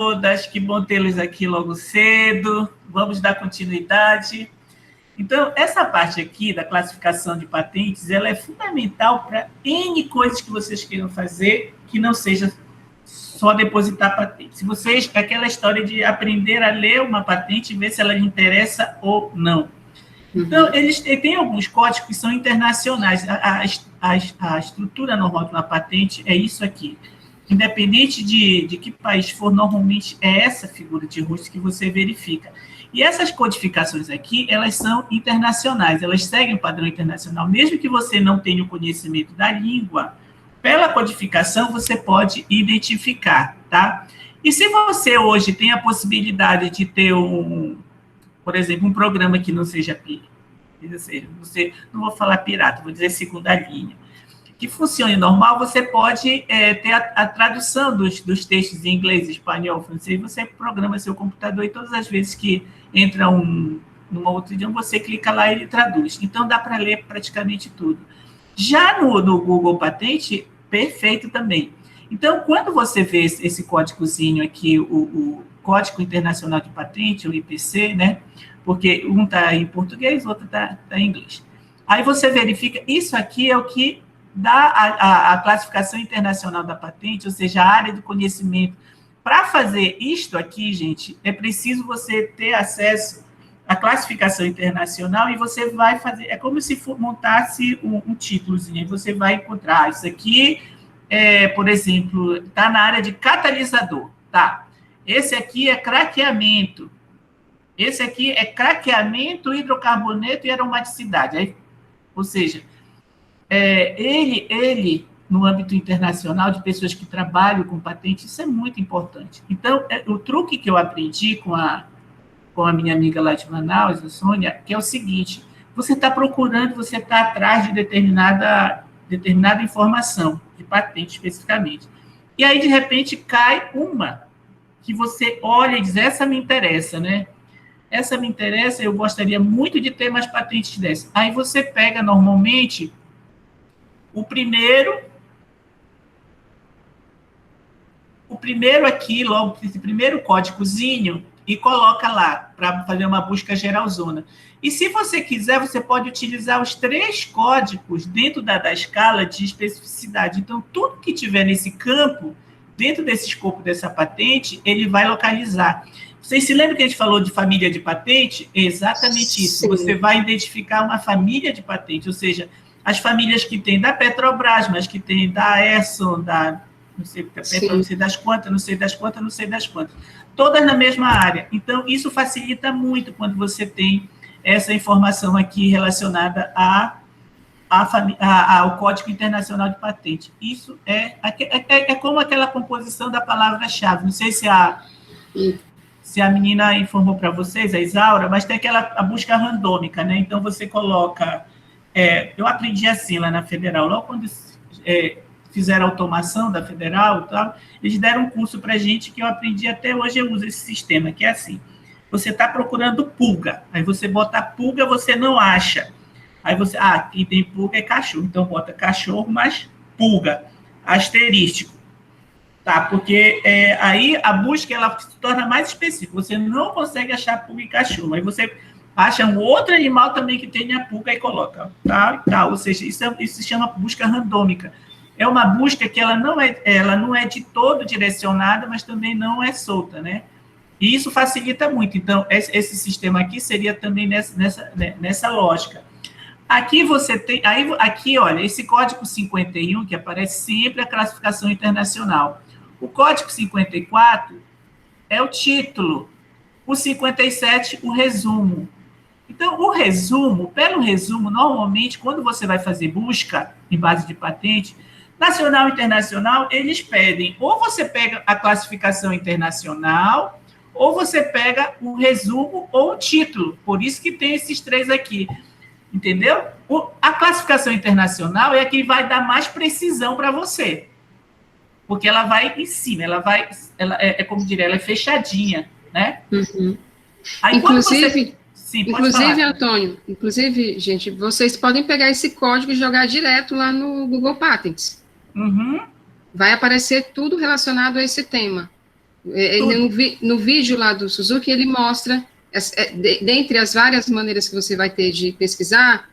todas, que bom tê-los aqui logo cedo. Vamos dar continuidade. Então, essa parte aqui da classificação de patentes, ela é fundamental para N coisas que vocês queiram fazer, que não seja só depositar patente. Se vocês, aquela história de aprender a ler uma patente e ver se ela lhe interessa ou não. Então, eles têm alguns códigos que são internacionais. A estrutura normal de uma patente é isso aqui. Independente de que país for, normalmente é essa figura de rosto que você verifica. E essas codificações aqui, elas são internacionais, elas seguem o padrão internacional. Mesmo que você não tenha o conhecimento da língua, pela codificação você pode identificar, tá? E se você hoje tem a possibilidade de ter por exemplo, um programa que não seja não vou falar pirata, vou dizer segunda linha, que funcione normal, você pode ter a tradução dos textos em inglês, espanhol, francês, você programa seu computador e todas as vezes que entra numa outro idioma, você clica lá e ele traduz. Então, dá para ler praticamente tudo. Já no Google Patente, perfeito também. Então, quando você vê esse códigozinho aqui, o Código Internacional de Patente, o IPC, né? Porque um está em português, o outro está em inglês. Aí você verifica, isso aqui é o que dá a classificação internacional da patente, ou seja, a área de conhecimento. Para fazer isto aqui, gente, é preciso você ter acesso à classificação internacional e você vai fazer, é como se montasse um títulozinho, você vai encontrar isso aqui, por exemplo, está na área de catalisador, tá? Esse aqui é craqueamento. Esse aqui é craqueamento, hidrocarboneto e aromaticidade. Aí, ou seja, ele, no âmbito internacional, de pessoas que trabalham com patente, isso é muito importante. Então, o truque que eu aprendi com a minha amiga lá de Manaus, a Sônia, que é o seguinte, você está procurando, você está atrás de determinada informação, de patente especificamente. E aí, de repente, cai uma que você olha e diz, essa me interessa, né? Essa me interessa, eu gostaria muito de ter mais patentes dessas. Aí você pega, normalmente, o primeiro aqui, logo, esse primeiro códigozinho, e coloca lá, para fazer uma busca geralzona. E se você quiser, você pode utilizar os 3 códigos dentro da escala de especificidade. Então, tudo que tiver nesse campo, dentro desse escopo dessa patente, ele vai localizar. Vocês se lembram que a gente falou de família de patente? É exatamente isso. Sim. Você vai identificar uma família de patente, ou seja, as famílias que tem da Petrobras, mas que tem da Exxon, não sei das quantas, não sei das quantas, todas na mesma área. Então, isso facilita muito quando você tem essa informação aqui relacionada ao Código Internacional de Patente. Isso é como aquela composição da palavra-chave. Não sei se a menina informou para vocês, a Isaura, mas tem a busca randômica, né? Então, você coloca... eu aprendi assim lá na Federal, logo quando fizeram a automação da Federal, tal, eles deram um curso para a gente que eu aprendi até hoje, eu uso esse sistema, que é assim, você está procurando pulga, aí você bota pulga, você não acha, aí você, quem tem pulga é cachorro, então bota cachorro mais pulga, asterístico, tá? Porque aí a busca ela se torna mais específica, você não consegue achar pulga e cachorro, aí você acha um outro animal também que tenha pulga e coloca, tá? Ou seja, isso se chama busca randômica. É uma busca que ela não é de todo direcionada, mas também não é solta, né? E isso facilita muito. Então, esse sistema aqui seria também nessa lógica. Aqui você tem... Aqui, olha, esse código 51, que aparece sempre a classificação internacional. O código 54 é o título. O 57, o resumo. Então, pelo resumo, normalmente, quando você vai fazer busca em base de patente, nacional e internacional, eles pedem, ou você pega a classificação internacional, ou você pega o resumo ou o título. Por isso que tem esses 3 aqui. Entendeu? A classificação internacional é a que vai dar mais precisão para você. Porque ela vai em cima, como diria, ela é fechadinha, né? Uhum. Aí, inclusive, Sim, inclusive, Antônio, gente, vocês podem pegar esse código e jogar direto lá no Google Patents. Uhum. Vai aparecer tudo relacionado a esse tema. No vídeo lá do Suzuki, ele mostra, dentre as várias maneiras que você vai ter de pesquisar,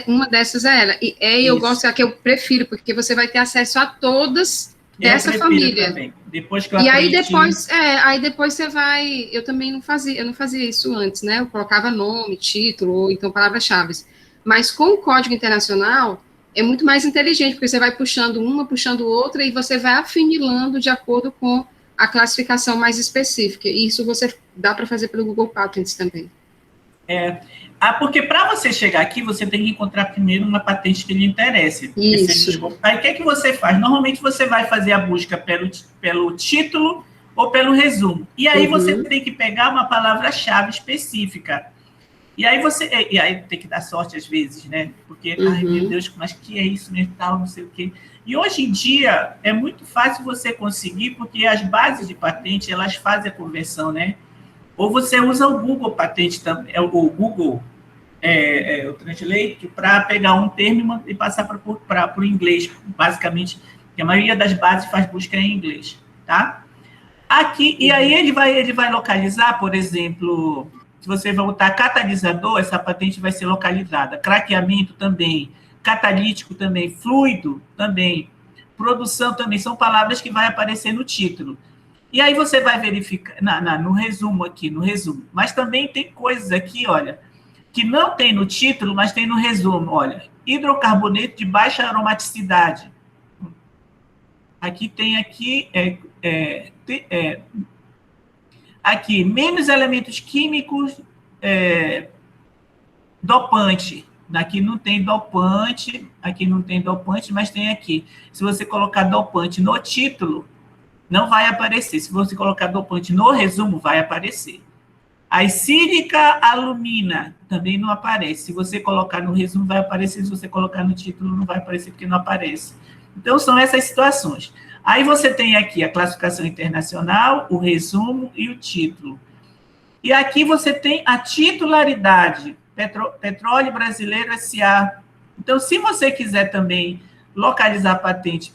uma dessas é ela. E eu gosto, é a que eu prefiro, porque você vai ter acesso a todas dessa família. Também. Depois que eu aprendi... aí depois você vai... Eu não fazia isso antes, né? Eu colocava nome, título, ou então palavras-chave. Mas com o código internacional, é muito mais inteligente, porque você vai puxando uma, puxando outra, e você vai afinilando de acordo com a classificação mais específica. E isso dá para fazer pelo Google Patents também. Porque para você chegar aqui, você tem que encontrar primeiro uma patente que lhe interesse. Isso. Aí o que é que você faz? Normalmente você vai fazer a busca pelo título ou pelo resumo. E aí você tem que pegar uma palavra-chave específica. E aí tem que dar sorte às vezes, né? Porque, ai meu Deus, mas que é isso mesmo, tal, não sei o quê. E hoje em dia é muito fácil você conseguir, porque as bases de patente, elas fazem a conversão, né? Ou você usa o Google Patente, o Google o Translate, para pegar um termo e passar para o inglês, basicamente, que a maioria das bases faz busca em inglês, tá? Aqui, e aí ele vai localizar, por exemplo, se você vai botar catalisador, essa patente vai ser localizada, craqueamento também, catalítico também, fluido também, produção também, são palavras que vai aparecer no título. E aí você vai verificar, no resumo aqui, no resumo. Mas também tem coisas aqui, olha, que não tem no título, mas tem no resumo. Olha, hidrocarboneto de baixa aromaticidade. Aqui tem aqui, menos elementos químicos dopante. Aqui não tem dopante, mas tem aqui. Se você colocar dopante no título, não vai aparecer. Se você colocar dopante no resumo, vai aparecer. A sílica alumina também não aparece. Se você colocar no resumo, vai aparecer. Se você colocar no título, não vai aparecer, porque não aparece. Então, são essas situações. Aí você tem aqui a classificação internacional, o resumo e o título. E aqui você tem a titularidade, Petróleo Brasileiro S.A. Então, se você quiser também localizar a patente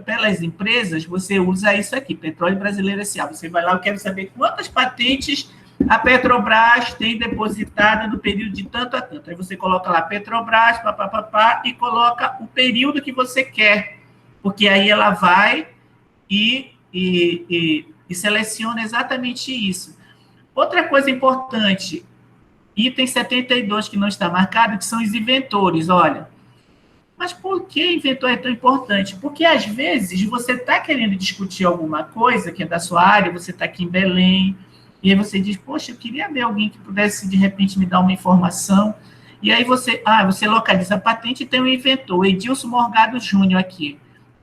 pelas empresas, você usa isso aqui, Petróleo Brasileiro S.A. Você vai lá, eu quero saber quantas patentes a Petrobras tem depositada no período de tanto a tanto. Aí você coloca lá Petrobras, e coloca o período que você quer, porque aí ela vai e seleciona exatamente isso. Outra coisa importante, item 72, que não está marcado, que são os inventores, olha. Mas por que inventor é tão importante? Porque, às vezes, você está querendo discutir alguma coisa que é da sua área, você está aqui em Belém, e aí você diz, poxa, eu queria ver alguém que pudesse, de repente, me dar uma informação. E aí você localiza a patente e tem um inventor, Edilson Morgado Júnior aqui.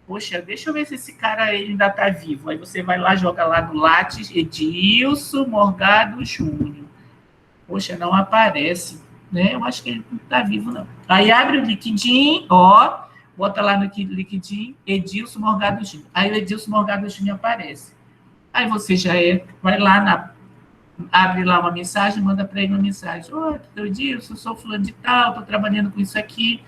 Poxa, deixa eu ver se esse cara ele ainda está vivo. Aí você vai lá, joga lá no Lattes, Edilson Morgado Júnior. Poxa, não aparece. Né? Eu acho que ele não está vivo, não. Aí abre o LinkedIn, bota lá no LinkedIn, Edilson Morgado Júnior. Aí o Edilson Morgado Júnior aparece. Aí você vai lá, abre lá uma mensagem, manda para ele uma mensagem. Edilson, eu sou fulano de tal, estou trabalhando com isso aqui,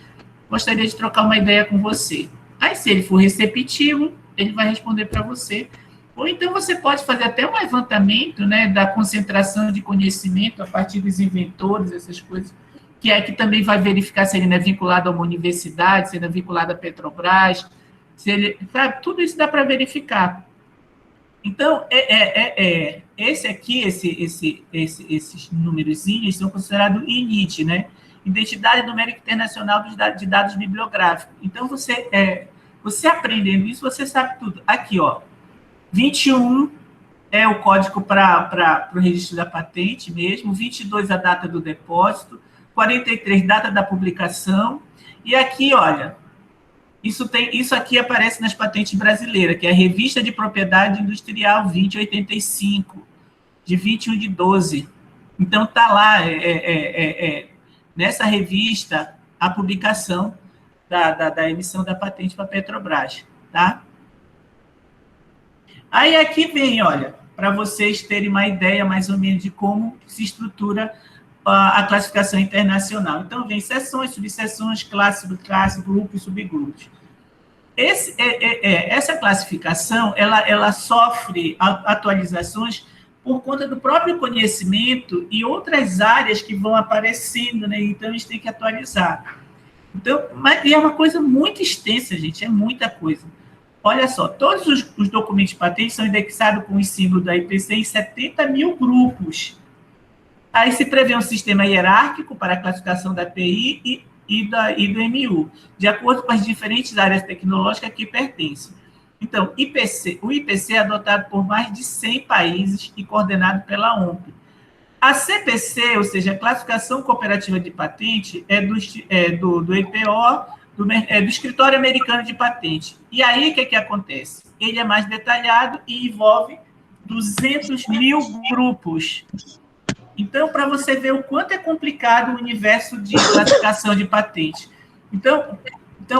gostaria de trocar uma ideia com você. Aí, se ele for receptivo, ele vai responder para você. Ou então você pode fazer até um levantamento, né, da concentração de conhecimento a partir dos inventores, essas coisas, que também vai verificar se ele não é vinculado a uma universidade, se ele é vinculado à Petrobras, sabe? Tudo isso dá para verificar. Então, esse aqui, esses númerozinhos são considerados INIT, né? Identidade Numérica Internacional de Dados Bibliográficos. Então, você aprendendo isso, você sabe tudo. Aqui, 21 é o código para o registro da patente mesmo, 22 a data do depósito, 43 data da publicação, e aqui, olha, isso aqui aparece nas patentes brasileiras, que é a Revista de Propriedade Industrial 2085, de 21/12. Então, está lá, nessa revista, a publicação da emissão da patente para a Petrobras, tá? Aí aqui vem, olha, para vocês terem uma ideia mais ou menos de como se estrutura a classificação internacional. Então, vem seções, subseções, classe, subclasse, grupos e subgrupos. Essa classificação, ela sofre atualizações por conta do próprio conhecimento e outras áreas que vão aparecendo, né? Então, a gente tem que atualizar. Então, e é uma coisa muito extensa, gente, é muita coisa. Olha só, todos os documentos de patente são indexados com o símbolo da IPC em 70 mil grupos. Aí se prevê um sistema hierárquico para a classificação da API e do MU, de acordo com as diferentes áreas tecnológicas que pertencem. Então, o IPC é adotado por mais de 100 países e coordenado pela OMP. A CPC, ou seja, a Classificação Cooperativa de Patente, é do EPO, do Escritório Americano de Patente. E aí, o que acontece? Ele é mais detalhado e envolve 200 mil grupos. Então, para você ver o quanto é complicado o universo de classificação de patente. Então,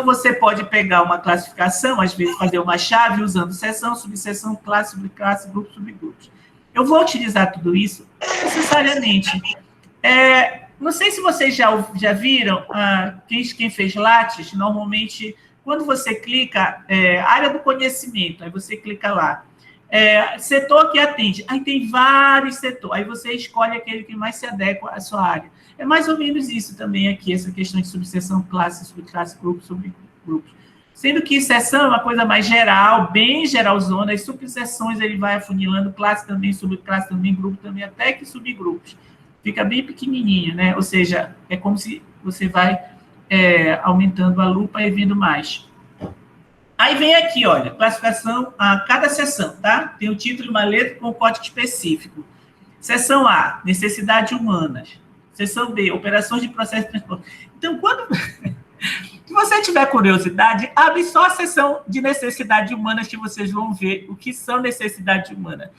você pode pegar uma classificação, às vezes fazer uma chave usando seção, subseção, classe, subclasse, grupo, subgrupos. Eu vou utilizar tudo isso necessariamente. Não sei se vocês já viram, quem fez Lattes, normalmente, quando você clica, área do conhecimento, aí você clica lá. Setor que atende, aí tem vários setores, aí você escolhe aquele que mais se adequa à sua área. É mais ou menos isso também aqui, essa questão de subseção, classe, subclasse, grupo, subgrupos. Sendo que seção é uma coisa mais geral, bem geralzona, as subseções ele vai afunilando, classe também, subclasse também, grupo também, até que subgrupos. Fica bem pequenininho, né? Ou seja, é como se você vai aumentando a lupa e vendo mais. Aí vem aqui, olha, classificação a cada seção, tá? Tem o título e uma letra com o código específico. Seção A, necessidades humanas. Seção B, operações de processo de transporte. Então, se você tiver curiosidade, abre só a seção de necessidade humanas que vocês vão ver o que são necessidades humanas.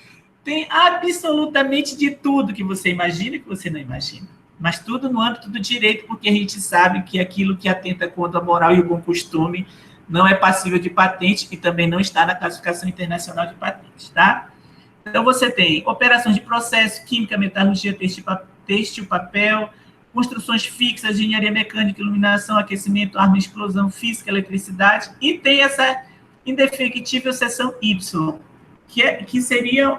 Tem absolutamente de tudo que você imagina e que você não imagina. Mas tudo no âmbito do direito, porque a gente sabe que aquilo que atenta contra a moral e o bom costume não é passível de patente e também não está na classificação internacional de patentes, tá? Então, você tem operações de processo, química, metalurgia, têxtil, papel, construções fixas, engenharia mecânica, iluminação, aquecimento, arma, explosão, física, eletricidade, e tem essa indefectível seção Y, que seriam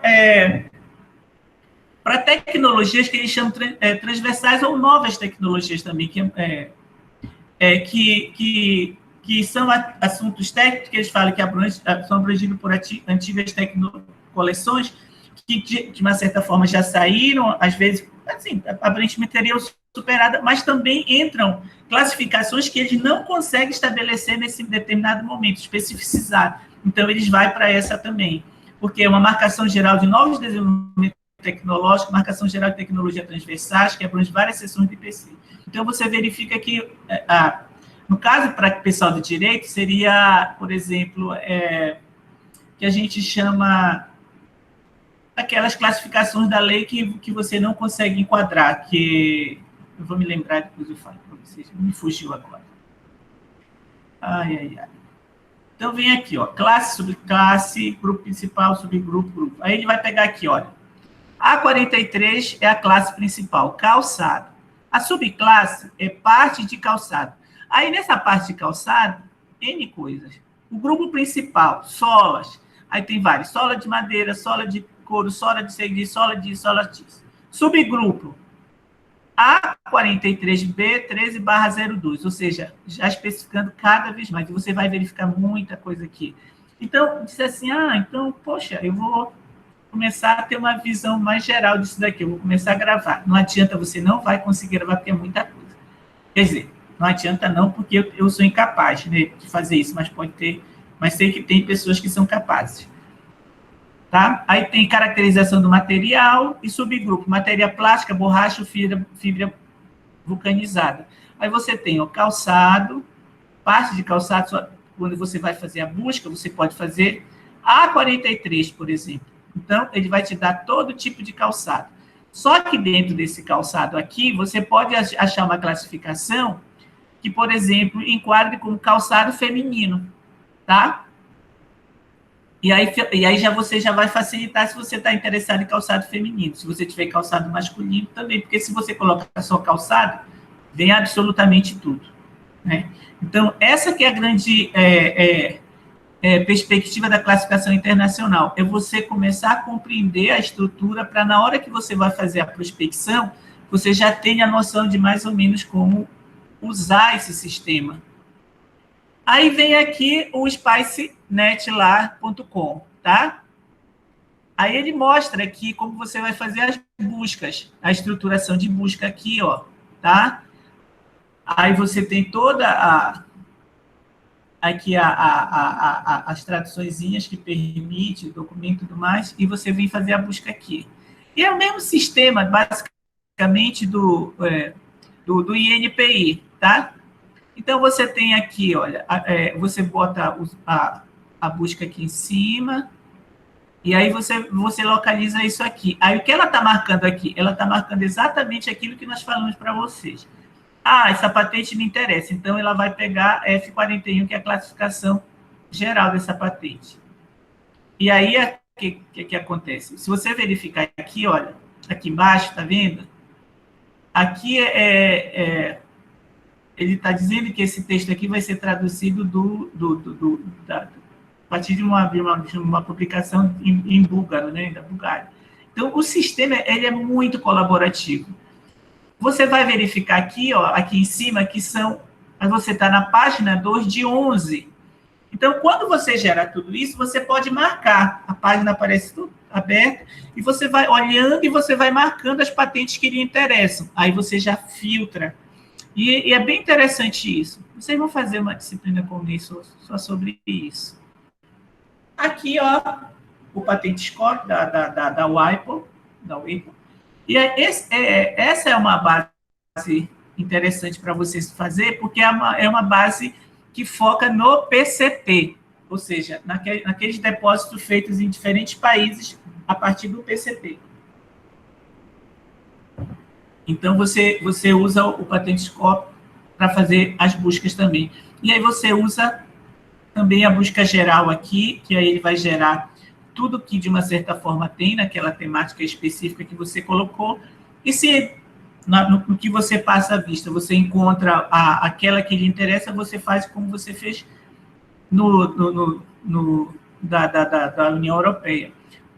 para tecnologias que eles chamam transversais ou novas tecnologias também, que são assuntos técnicos que eles falam que são abrangidos por antigas coleções que, de uma certa forma, já saíram, às vezes, assim, aparentemente teriam superada, mas também entram classificações que eles não conseguem estabelecer nesse determinado momento, especificar. Então, eles vão para essa também, porque é uma marcação geral de novos desenvolvimentos tecnológicos, marcação geral de tecnologia transversais, que abrange várias seções do IPC. Então, você verifica que, no caso, para o pessoal do direito, seria, por exemplo, que a gente chama aquelas classificações da lei que você não consegue enquadrar, que eu vou me lembrar, depois eu falo para vocês, me fugiu agora. Ai. Então, vem aqui, ó, classe, subclasse, grupo principal, subgrupo, grupo. Aí ele vai pegar aqui, olha, A43 é a classe principal, calçado. A subclasse é parte de calçado. Aí, nessa parte de calçado, N coisas. O grupo principal, solas. Aí tem vários, sola de madeira, sola de couro, sola de ceguinho, sola disso. Subgrupo, A43B 13/02, ou seja, já especificando cada vez mais. E você vai verificar muita coisa aqui. Então, diz assim, então, poxa, eu vou começar a ter uma visão mais geral disso daqui, eu vou começar a gravar. Não adianta, você não vai conseguir gravar, porque é muita coisa. Quer dizer, não adianta não, porque eu sou incapaz, né, de fazer isso, mas sei que tem pessoas que são capazes. Tá? Aí tem caracterização do material e subgrupo, matéria plástica, borracha, fibra vulcanizada. Aí você tem o calçado, parte de calçado, quando você vai fazer a busca, você pode fazer A43, por exemplo. Então, ele vai te dar todo tipo de calçado. Só que dentro desse calçado aqui, você pode achar uma classificação que, por exemplo, enquadre como calçado feminino, tá? E aí você já vai facilitar se você está interessado em calçado feminino. Se você tiver calçado masculino também, porque se você coloca só calçado, vem absolutamente tudo, né? Então, essa que é a grande perspectiva da classificação internacional. É você começar a compreender a estrutura para, na hora que você vai fazer a prospecção, você já tenha a noção de mais ou menos como usar esse sistema. Aí vem aqui o spiceNetlar.com, tá? Aí ele mostra aqui como você vai fazer as buscas, a estruturação de busca aqui, ó, tá? Aí você tem toda aqui as traduçõezinhas que permite, o documento e tudo mais, e você vem fazer a busca aqui. E é o mesmo sistema, basicamente, do INPI, tá? Então, você tem aqui, olha, você bota a busca aqui em cima, e aí você localiza isso aqui. Aí, o que ela está marcando aqui? Ela está marcando exatamente aquilo que nós falamos para vocês. Ah, essa patente me interessa, então ela vai pegar F41, que é a classificação geral dessa patente. E aí, o que acontece? Se você verificar aqui, olha, aqui embaixo, tá vendo? Aqui ele está dizendo que esse texto aqui vai ser traduzido a partir de uma publicação em búlgaro, né, da Bulgária. Então, o sistema ele é muito colaborativo. Você vai verificar aqui, ó, aqui em cima, que você está na página 2 de 11. Então, quando você gera tudo isso, você pode marcar. A página aparece tudo aberta, e você vai olhando e você vai marcando as patentes que lhe interessam. Aí você já filtra. E é bem interessante isso. Vocês vão fazer uma disciplina comigo só sobre isso. Aqui, ó, o Patente Score da WIPO. E essa é uma base interessante para vocês fazer, porque é uma base que foca no PCP, ou seja, naqueles depósitos feitos em diferentes países a partir do PCP. Então, você usa o Patente Score para fazer as buscas também. E aí você usa também a busca geral aqui, que aí ele vai gerar tudo que, de uma certa forma, tem naquela temática específica que você colocou. E se, no que você passa a vista, você encontra aquela que lhe interessa, você faz como você fez da União Europeia.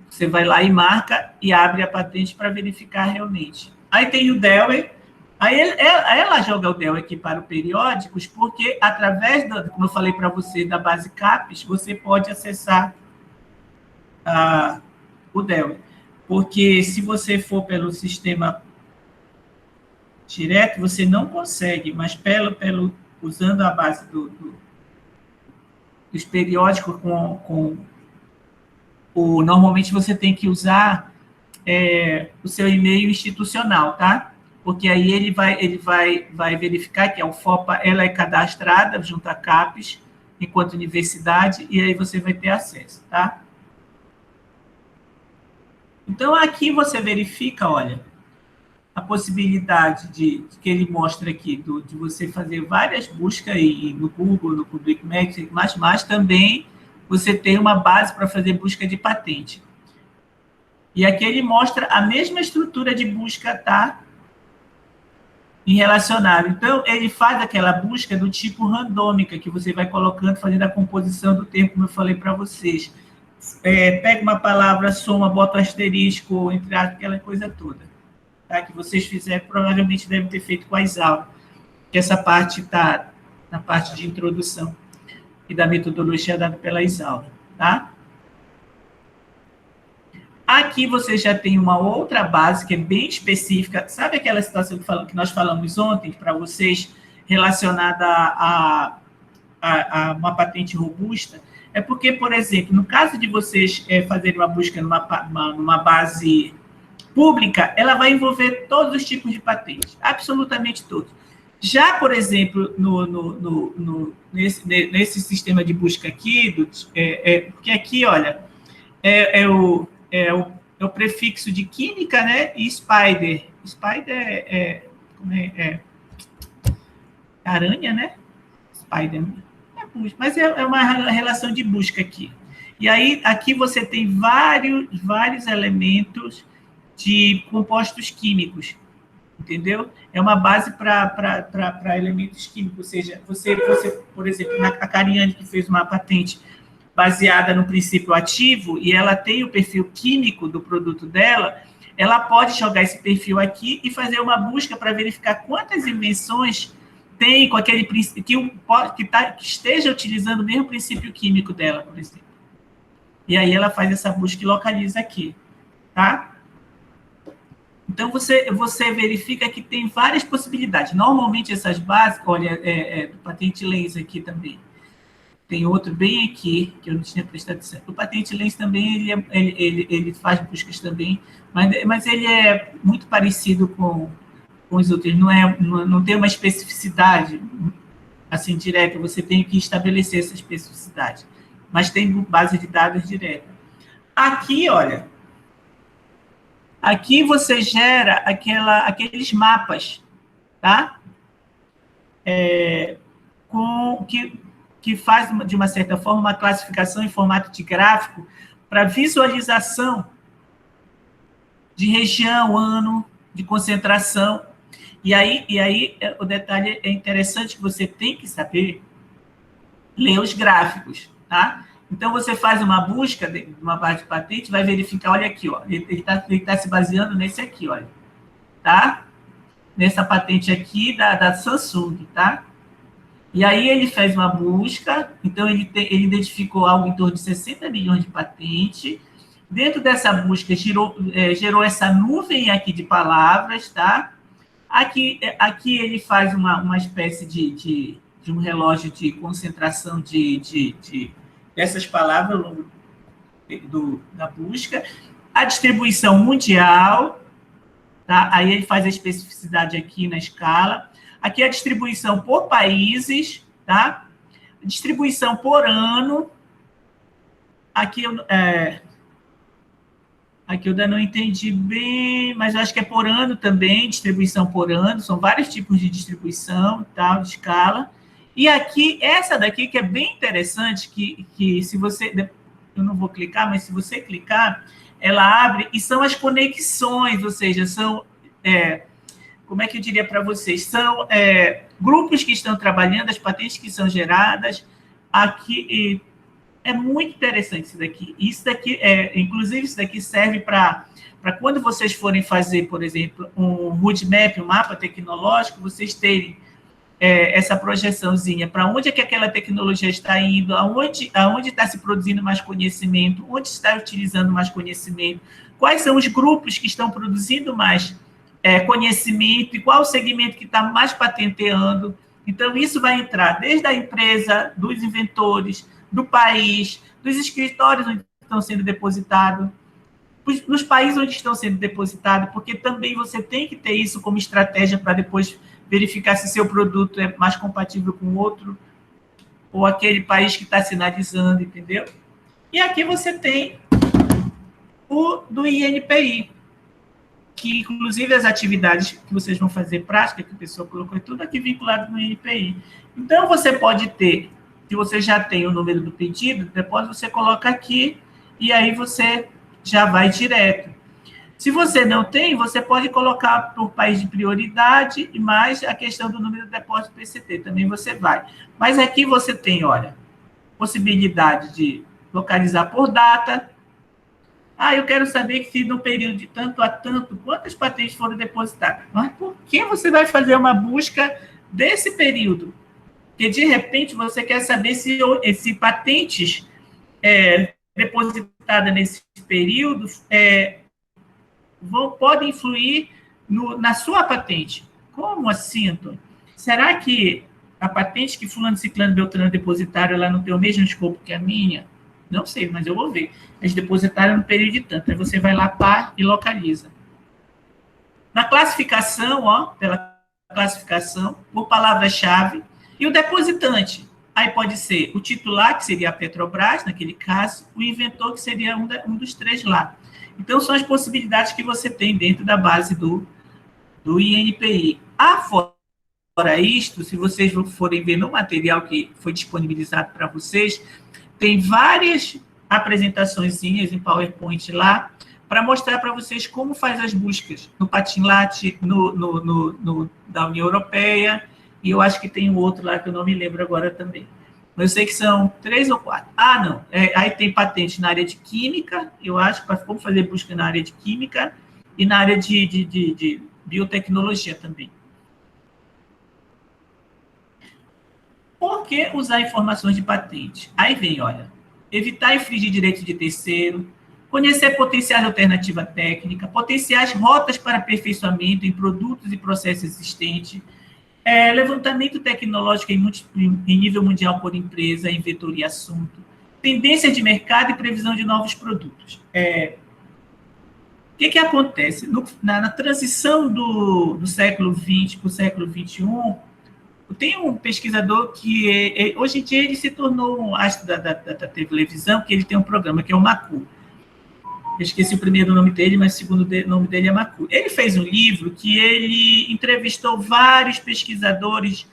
Você vai lá e marca e abre a patente para verificar realmente. Aí tem o DELE. Aí ela joga o DELE aqui para os periódicos, porque através, como eu falei para você, da base CAPES, você pode acessar o DELE. Porque se você for pelo sistema direto, você não consegue, mas usando a base dos periódicos normalmente você tem que usar o seu e-mail institucional, tá? Porque aí ele vai verificar que a UFOPA ela é cadastrada junto à CAPES, enquanto universidade, e aí você vai ter acesso, tá? Então, aqui você verifica, olha, a possibilidade que ele mostra aqui, de você fazer várias buscas aí no Google, no PublicMed, mas também você tem uma base para fazer busca de patente. E aqui ele mostra a mesma estrutura de busca, tá? Em relacionado. Então, ele faz aquela busca do tipo randômica, que você vai colocando, fazendo a composição do termo, como eu falei para vocês. Pega uma palavra, soma, bota o asterisco, entre aquela coisa toda. Tá? Que vocês fizeram, provavelmente devem ter feito com as aulas, que essa parte está na parte de introdução e da metodologia dada pelas aulas, tá? Aqui você já tem uma outra base que é bem específica. Sabe aquela situação que nós falamos ontem para vocês, relacionada a uma patente robusta? É porque, por exemplo, no caso de vocês fazerem uma busca numa base pública, ela vai envolver todos os tipos de patentes, absolutamente todos. Já, por exemplo, nesse sistema de busca aqui, porque aqui, olha, é o prefixo de química, né? E spider. Spider é aranha, né? Spider. Mas é uma relação de busca aqui. E aí, aqui você tem vários elementos de compostos químicos, entendeu? É uma base para elementos químicos. Ou seja, você, por exemplo, a Cariane, que fez uma patente baseada no princípio ativo e ela tem o perfil químico do produto dela, ela pode jogar esse perfil aqui e fazer uma busca para verificar quantas invenções tem com aquele princípio que esteja utilizando o mesmo princípio químico dela, por exemplo. E aí ela faz essa busca e localiza aqui, tá? Então, você verifica que tem várias possibilidades. Normalmente, essas bases, olha, do Patent Lens aqui também. Tem outro bem aqui, que eu não tinha prestado atenção. O Patent Lens também, ele faz buscas também, mas ele é muito parecido com os outros. Não tem uma especificidade, assim, direta. Você tem que estabelecer essa especificidade. Mas tem base de dados direta. Aqui, olha... Aqui você gera aqueles mapas, tá? Que faz, de uma certa forma, uma classificação em formato de gráfico para visualização de região, ano, de concentração. E aí o detalhe é interessante que você tem que saber ler os gráficos, tá? Então, você faz uma busca de uma base de patente, vai verificar, olha aqui, ó, ele tá se baseando nesse aqui, olha, tá? Nessa patente aqui da Samsung, tá? E aí ele fez uma busca, então ele identificou algo em torno de 60 milhões de patentes. Dentro dessa busca, gerou essa nuvem aqui de palavras, tá? Aqui ele faz uma espécie de um relógio de concentração dessas palavras ao longo da busca, a distribuição mundial, tá? Aí ele faz a especificidade aqui na escala, aqui a distribuição por países, tá? Distribuição por ano, aqui eu ainda não entendi bem, mas eu acho que é por ano também, distribuição por ano, são vários tipos de distribuição, tal, de escala. E aqui, essa daqui que é bem interessante, que se você... Eu não vou clicar, mas se você clicar, ela abre, e são as conexões, ou seja, são... como é que eu diria para vocês? São grupos que estão trabalhando, as patentes que são geradas. Aqui, é muito interessante isso daqui. Isso daqui, inclusive, isso daqui serve para quando vocês forem fazer, por exemplo, um roadmap, um mapa tecnológico, vocês terem essa projeçãozinha, para onde é que aquela tecnologia está indo, aonde está se produzindo mais conhecimento, onde está utilizando mais conhecimento, quais são os grupos que estão produzindo mais conhecimento e qual o segmento que está mais patenteando. Então, isso vai entrar desde a empresa, dos inventores, do país, dos escritórios onde estão sendo depositados, nos países onde estão sendo depositados, porque também você tem que ter isso como estratégia para depois verificar se seu produto é mais compatível com outro, ou aquele país que está sinalizando, entendeu? E aqui você tem o do INPI, que, inclusive, as atividades que vocês vão fazer prática, que a pessoa colocou, é tudo aqui vinculado no INPI. Então, você pode ter, se você já tem o número do pedido, depois você coloca aqui, e aí você já vai direto. Se você não tem, você pode colocar por país de prioridade e mais a questão do número de depósito PCT, também você vai. Mas aqui você tem, olha, possibilidade de localizar por data. Eu quero saber que se no período de tanto a tanto, quantas patentes foram depositadas. Mas por que você vai fazer uma busca desse período? Porque, de repente, você quer saber se patentes depositadas nesse período podem influir na sua patente. Como assim, Antônio? Será que a patente que fulano, ciclano, beltrano depositaram, ela não tem o mesmo escopo que a minha? Não sei, mas eu vou ver. Eles depositaram no período de tanto. Aí você vai lá, e localiza. Na classificação, pela classificação, por palavra-chave, e o depositante. Aí pode ser o titular, que seria a Petrobras, naquele caso, o inventor, que seria um dos três lá. Então, são as possibilidades que você tem dentro da base do INPI. Fora isto, se vocês forem ver no material que foi disponibilizado para vocês, tem várias apresentaçõezinhas em PowerPoint lá, para mostrar para vocês como faz as buscas no Patinlat, da União Europeia, e eu acho que tem um outro lá que eu não me lembro agora também. Eu sei que são 3 ou 4. Ah, não. Aí tem patente na área de química, eu acho, como fazer busca na área de química e na área de biotecnologia também. Por que usar informações de patente? Aí vem, olha, evitar infringir direitos de terceiro, conhecer potenciais alternativa técnica, potenciais rotas para aperfeiçoamento em produtos e processos existentes, levantamento tecnológico em nível mundial por empresa, inventor e assunto, tendência de mercado e previsão de novos produtos. O que acontece? Na transição do século XX para o século XXI, tem um pesquisador que, hoje em dia, ele se tornou um astro da televisão, que ele tem um programa, que é o Macu. Eu esqueci o primeiro nome dele, mas o segundo nome dele é Macu. Ele fez um livro que ele entrevistou vários pesquisadores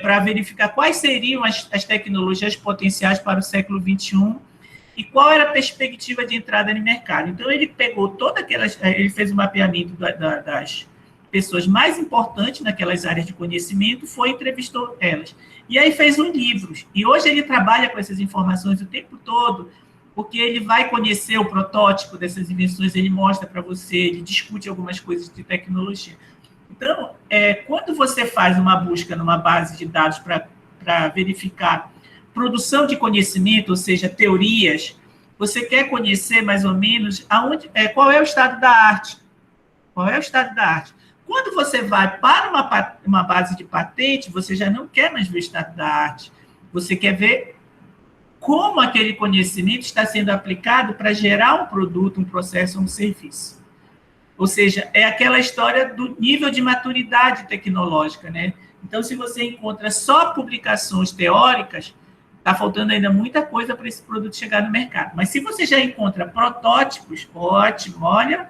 para verificar quais seriam as tecnologias potenciais para o século XXI e qual era a perspectiva de entrada no mercado. Então, ele pegou ele fez um mapeamento das pessoas mais importantes naquelas áreas de conhecimento, entrevistou elas. E aí fez um livro. E hoje ele trabalha com essas informações o tempo todo, porque ele vai conhecer o protótipo dessas invenções, ele mostra para você, ele discute algumas coisas de tecnologia. Então, quando você faz uma busca numa base de dados para verificar produção de conhecimento, ou seja, teorias, você quer conhecer mais ou menos qual é o estado da arte. Qual é o estado da arte? Quando você vai para uma base de patente, você já não quer mais ver o estado da arte. Você quer ver como aquele conhecimento está sendo aplicado para gerar um produto, um processo, um serviço. Ou seja, é aquela história do nível de maturidade tecnológica, né? Então, se você encontra só publicações teóricas, está faltando ainda muita coisa para esse produto chegar no mercado. Mas se você já encontra protótipos, ótimo, olha,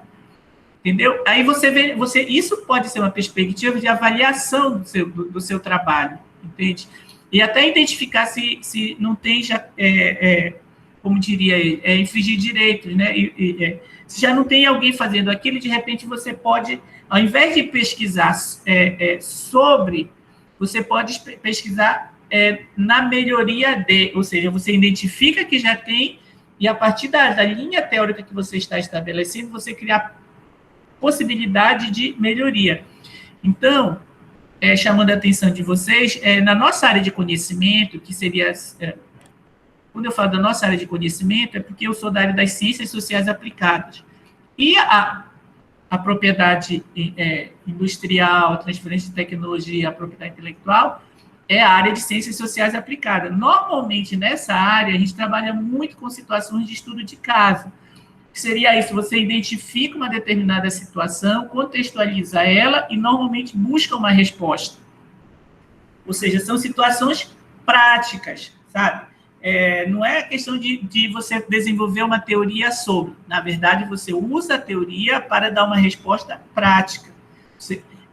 entendeu? Aí você vê, isso pode ser uma perspectiva de avaliação do seu trabalho, entende? E até identificar se não tem já, como diria ele, infringir direitos, né? Se já não tem alguém fazendo aquilo, de repente você pode, ao invés de pesquisar você pode pesquisar na melhoria ou seja, você identifica que já tem, e a partir da linha teórica que você está estabelecendo, você criar possibilidade de melhoria. Então, chamando a atenção de vocês, na nossa área de conhecimento, que seria... quando eu falo da nossa área de conhecimento, é porque eu sou da área das ciências sociais aplicadas. E a propriedade industrial, a transferência de tecnologia, a propriedade intelectual, é a área de ciências sociais aplicadas. Normalmente, nessa área, a gente trabalha muito com situações de estudo de caso. Seria isso, você identifica uma determinada situação, contextualiza ela e normalmente busca uma resposta. Ou seja, são situações práticas, sabe? Não é questão de você desenvolver uma teoria sobre. Na verdade, você usa a teoria para dar uma resposta prática.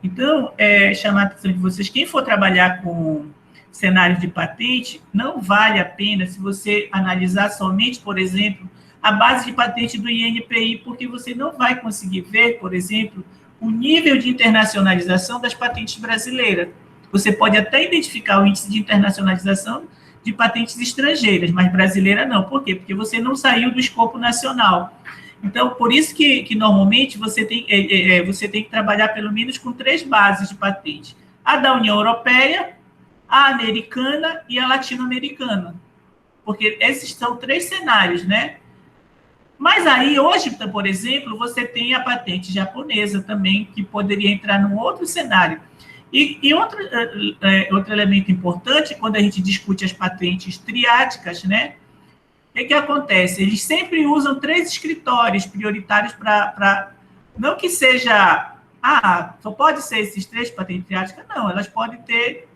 Então, chamar a atenção de vocês, quem for trabalhar com cenário de patente, não vale a pena se você analisar somente, por exemplo, a base de patente do INPI, porque você não vai conseguir ver, por exemplo, o nível de internacionalização das patentes brasileiras. Você pode até identificar o índice de internacionalização de patentes estrangeiras, mas brasileira não. Por quê? Porque você não saiu do escopo nacional. Então, por isso que normalmente você tem que trabalhar pelo menos com 3 bases de patente. A da União Europeia, a americana e a latino-americana. Porque esses são 3 cenários, né? Mas aí, hoje, por exemplo, você tem a patente japonesa também, que poderia entrar num outro cenário. E outro elemento importante, quando a gente discute as patentes triáticas, né? O que acontece? Eles sempre usam 3 escritórios prioritários para... Não que seja... só pode ser esses 3 patentes triáticas? Não, elas podem ter...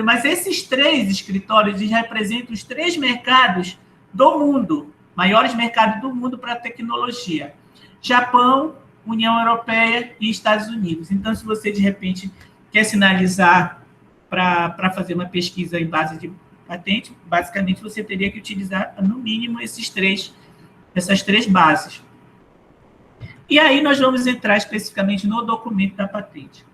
Mas esses 3 escritórios, eles representam os 3 mercados do mundo, maiores mercados do mundo para tecnologia. Japão, União Europeia e Estados Unidos. Então, se você, de repente, quer sinalizar para fazer uma pesquisa em base de patente, basicamente você teria que utilizar, no mínimo, essas 3 bases. E aí nós vamos entrar especificamente no documento da patente.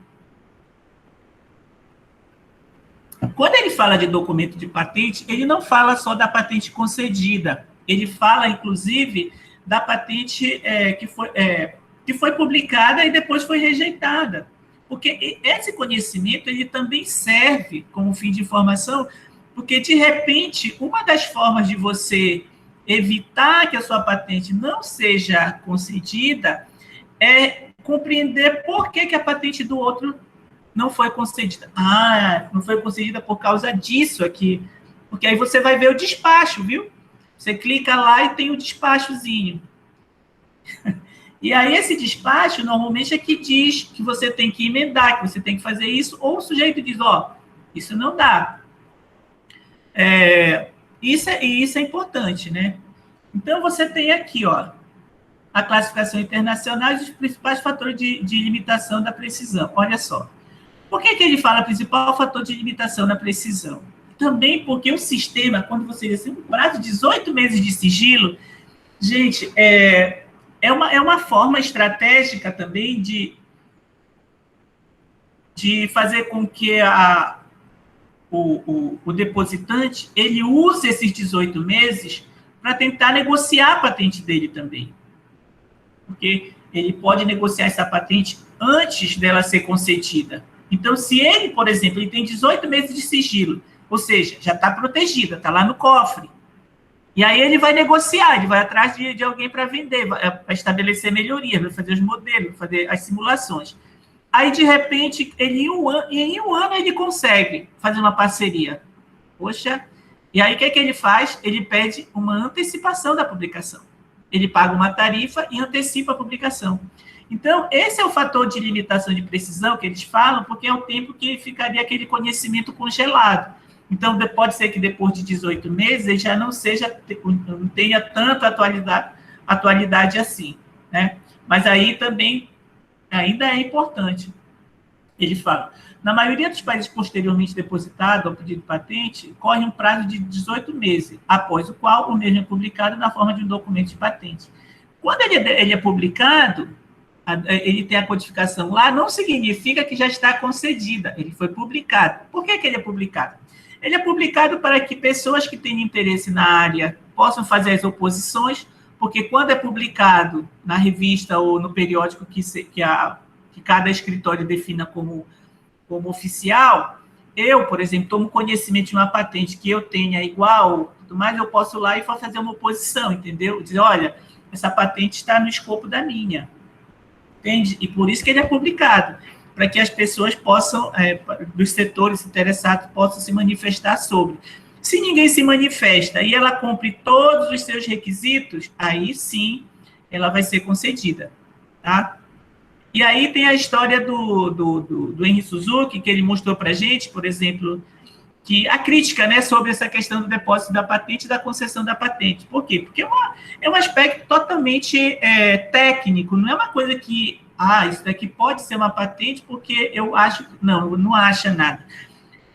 Quando ele fala de documento de patente, ele não fala só da patente concedida, ele fala, inclusive, da patente que foi publicada e depois foi rejeitada. Porque esse conhecimento, ele também serve como fim de informação, porque, de repente, uma das formas de você evitar que a sua patente não seja concedida é compreender por que a patente do outro não foi concedida. Ah, não foi concedida por causa disso aqui. Porque aí você vai ver o despacho, viu? Você clica lá e tem o despachozinho. E aí esse despacho, normalmente, é que diz que você tem que emendar, que você tem que fazer isso, ou o sujeito diz, ó, isso não dá. Isso é importante, né? Então, você tem aqui, ó, a classificação internacional e os principais fatores de limitação da precisão. Olha só. Por que ele fala principal fator de limitação da precisão? Também porque o sistema, quando você diz um prazo de 18 meses de sigilo, gente, é uma forma estratégica também de fazer com que o depositante ele use esses 18 meses para tentar negociar a patente dele também. Porque ele pode negociar essa patente antes dela ser concedida. Então, se ele, por exemplo, ele tem 18 meses de sigilo, ou seja, já está protegida, está lá no cofre, e aí ele vai negociar, ele vai atrás de alguém para vender, vai estabelecer melhorias, vai fazer os modelos, vai fazer as simulações. Aí, de repente, em um ano ele consegue fazer uma parceria. Poxa, e aí o que ele faz? Ele pede uma antecipação da publicação. Ele paga uma tarifa e antecipa a publicação. Então, esse é o fator de limitação de precisão que eles falam, porque é o tempo que ficaria aquele conhecimento congelado. Então, pode ser que depois de 18 meses ele já não tenha tanta atualidade assim, né? Mas aí também ainda é importante. Ele fala, na maioria dos países posteriormente depositado ao pedido de patente, corre um prazo de 18 meses, após o qual o mesmo é publicado na forma de um documento de patente. Quando ele é publicado, ele tem a codificação lá, não significa que já está concedida, ele foi publicado. Por que ele é publicado? Ele é publicado para que pessoas que têm interesse na área possam fazer as oposições, porque quando é publicado na revista ou no periódico que cada escritório defina como oficial, eu, por exemplo, tomo conhecimento de uma patente que eu tenha igual, tudo mais, eu posso ir lá e fazer uma oposição, entendeu? Dizer, olha, essa patente está no escopo da minha, entende? E por isso que ele é publicado, para que as pessoas possam, dos setores interessados, possam se manifestar sobre. Se ninguém se manifesta e ela cumpre todos os seus requisitos, aí sim ela vai ser concedida, tá? E aí tem a história do Henry Suzuki, que ele mostrou para a gente, por exemplo, que a crítica, né, sobre essa questão do depósito da patente e da concessão da patente. Por quê? Porque é um aspecto totalmente técnico, não é uma coisa que, isso daqui pode ser uma patente porque eu acho... Não acha nada.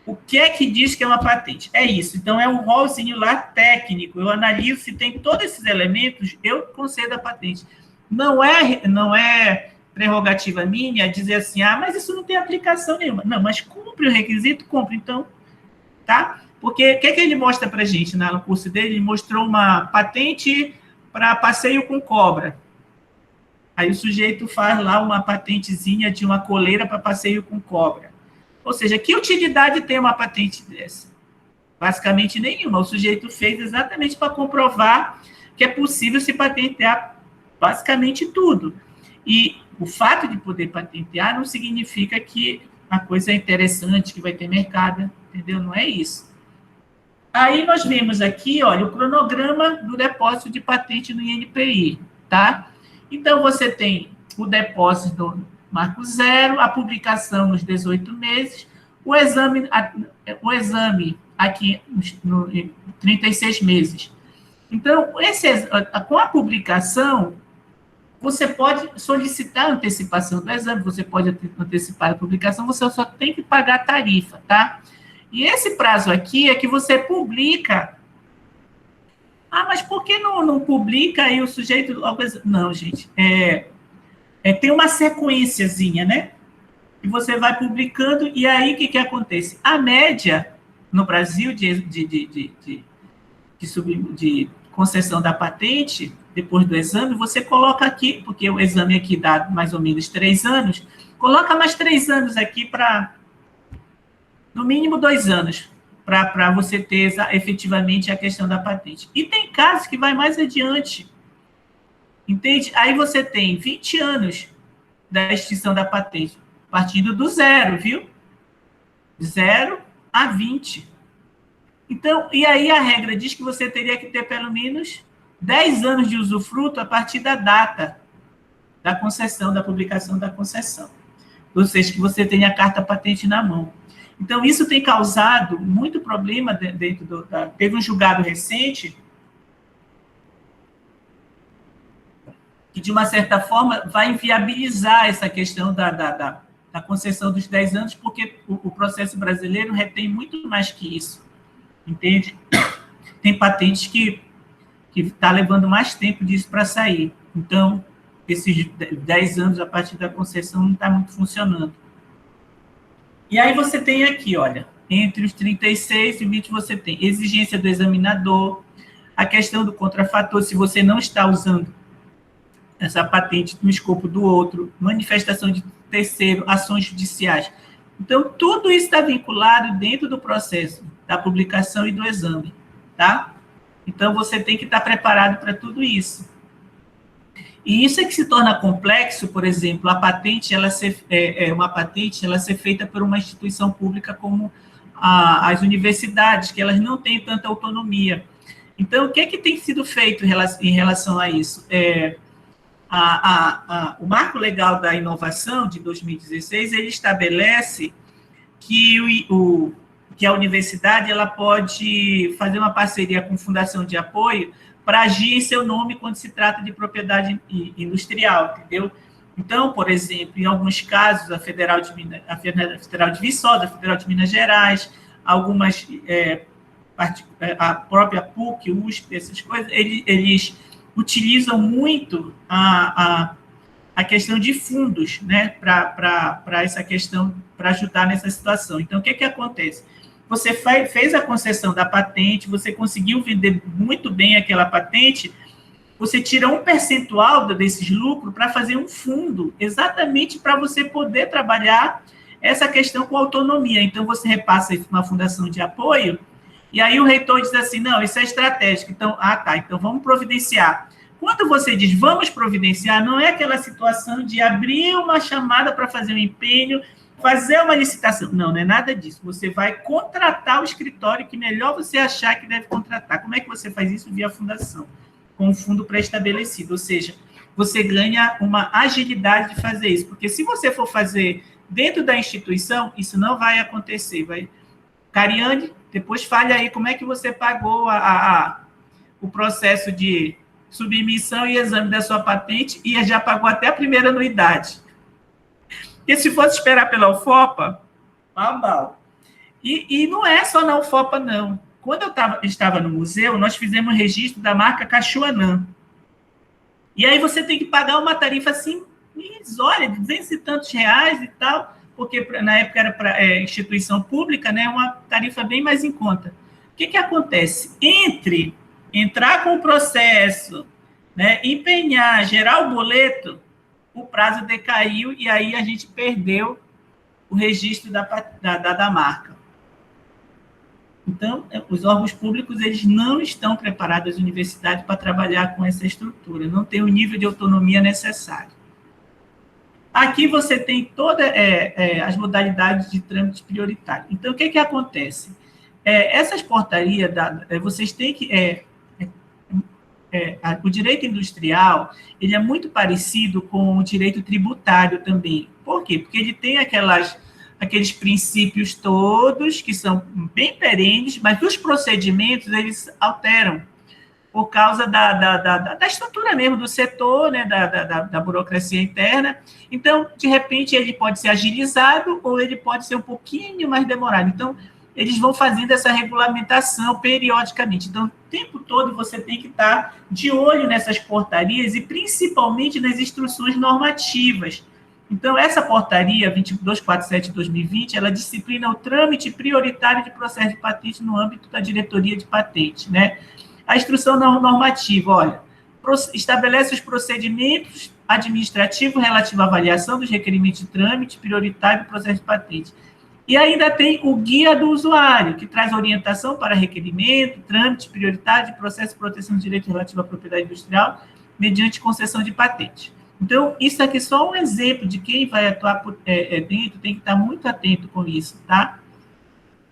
O que é que diz que é uma patente? É isso. Então, é um rolzinho lá técnico. Eu analiso se tem todos esses elementos, eu concedo a patente. Não é prerrogativa minha dizer assim, mas isso não tem aplicação nenhuma. Não, mas cumpre o requisito? Cumpre, então, tá? Porque o que ele mostra para a gente no curso dele? Ele mostrou uma patente para passeio com cobra. Aí o sujeito faz lá uma patentezinha de uma coleira para passeio com cobra. Ou seja, que utilidade tem uma patente dessa? Basicamente nenhuma. O sujeito fez exatamente para comprovar que é possível se patentear basicamente tudo. E o fato de poder patentear não significa que a coisa é interessante, que vai ter mercado, entendeu? Não é isso. Aí nós vemos aqui, olha, o cronograma do depósito de patente no INPI, tá? Então, você tem o depósito do marco zero, a publicação nos 18 meses, o exame aqui no 36 meses. Então, com a publicação, você pode solicitar a antecipação do exame, você pode antecipar a publicação, você só tem que pagar a tarifa, tá? E esse prazo aqui é que você publica. Mas por que não publica aí o sujeito... Não, gente, tem uma sequenciazinha, né? E você vai publicando, e aí o que acontece? A média no Brasil de concessão da patente, depois do exame, você coloca aqui, porque o exame aqui dá mais ou menos 3 anos, coloca mais 3 anos aqui para, no mínimo 2 anos, para você ter efetivamente a questão da patente. E tem casos que vai mais adiante, entende? Aí você tem 20 anos da extinção da patente, partindo do zero, viu? 0 a 20. Então, e aí a regra diz que você teria que ter pelo menos 10 anos de usufruto a partir da data da concessão, da publicação da concessão. Ou seja, que você tenha a carta patente na mão. Então, isso tem causado muito problema dentro do... Teve um julgado recente que, de uma certa forma, vai inviabilizar essa questão da concessão dos 10 anos, porque o processo brasileiro retém muito mais que isso. Entende? Tem patentes que está levando mais tempo disso para sair. Então, esses 10 anos a partir da concessão não está muito funcionando. E aí você tem aqui, olha, entre os 36 e 20 você tem exigência do examinador, a questão do contrafator, se você não está usando essa patente no escopo do outro, manifestação de terceiro, ações judiciais. Então, tudo isso está vinculado dentro do processo da publicação e do exame, tá? Então, você tem que estar preparado para tudo isso. E isso é que se torna complexo, por exemplo, a patente, ela ser feita por uma instituição pública como as universidades, que elas não têm tanta autonomia. Então, o que é que tem sido feito em relação a isso? O Marco Legal da Inovação, de 2016, ele estabelece que a universidade ela pode fazer uma parceria com fundação de apoio para agir em seu nome quando se trata de propriedade industrial, entendeu? Então, por exemplo, em alguns casos, a Federal de Viçosa, a Federal de Minas Gerais, algumas, a própria PUC, USP, essas coisas, eles utilizam muito a questão de fundos, né, para essa questão, para ajudar nessa situação. Então, o que acontece? Você fez a concessão da patente, você conseguiu vender muito bem aquela patente, você tira um percentual desses lucros para fazer um fundo, exatamente para você poder trabalhar essa questão com autonomia. Então, você repassa isso para uma fundação de apoio, e aí o reitor diz assim, não, isso é estratégico. Então, então vamos providenciar. Quando você diz vamos providenciar, não é aquela situação de abrir uma chamada para fazer um empenho, fazer uma licitação. Não é nada disso. Você vai contratar o escritório que melhor você achar que deve contratar. Como é que você faz isso? Via fundação, com um fundo pré-estabelecido. Ou seja, você ganha uma agilidade de fazer isso. Porque se você for fazer dentro da instituição, isso não vai acontecer. Cariane, depois fale aí como é que você pagou o processo de submissão e exame da sua patente e já pagou até a primeira anuidade. Porque se fosse esperar pela UFOPA, mal. E não é só na UFOPA, não. Quando eu estava no museu, nós fizemos registro da marca Cachoanã. E aí você tem que pagar uma tarifa assim, irrisória, de 200 e tantos reais e tal, porque na época era para instituição pública, né, uma tarifa bem mais em conta. O que acontece? Entre entrar com o processo, né, empenhar, gerar o boleto, o prazo decaiu e aí a gente perdeu o registro da marca. Então, os órgãos públicos eles não estão preparados, as universidades, para trabalhar com essa estrutura, não tem o nível de autonomia necessário. Aqui você tem todas as modalidades de trâmite prioritário. Então, o que acontece? Essas portarias, vocês têm que... o direito industrial, ele é muito parecido com o direito tributário também. Por quê? Porque ele tem aqueles princípios todos que são bem perenes, mas os procedimentos, eles alteram por causa da estrutura mesmo do setor, né, da burocracia interna. Então, de repente, ele pode ser agilizado ou ele pode ser um pouquinho mais demorado. Então, eles vão fazendo essa regulamentação periodicamente. Então, o tempo todo você tem que estar de olho nessas portarias e principalmente nas instruções normativas, Então, essa portaria 2247 de 2020, ela disciplina o trâmite prioritário de processo de patente no âmbito da diretoria de patente, né? A instrução normativa, olha, estabelece os procedimentos administrativos relativos à avaliação dos requerimentos de trâmite prioritário do processo de patente. E ainda tem o guia do usuário, que traz orientação para requerimento, trâmite prioritário de processo de proteção de direito relativo à propriedade industrial, mediante concessão de patente. Então, isso aqui é só um exemplo de quem vai atuar dentro, tem que estar muito atento com isso, tá?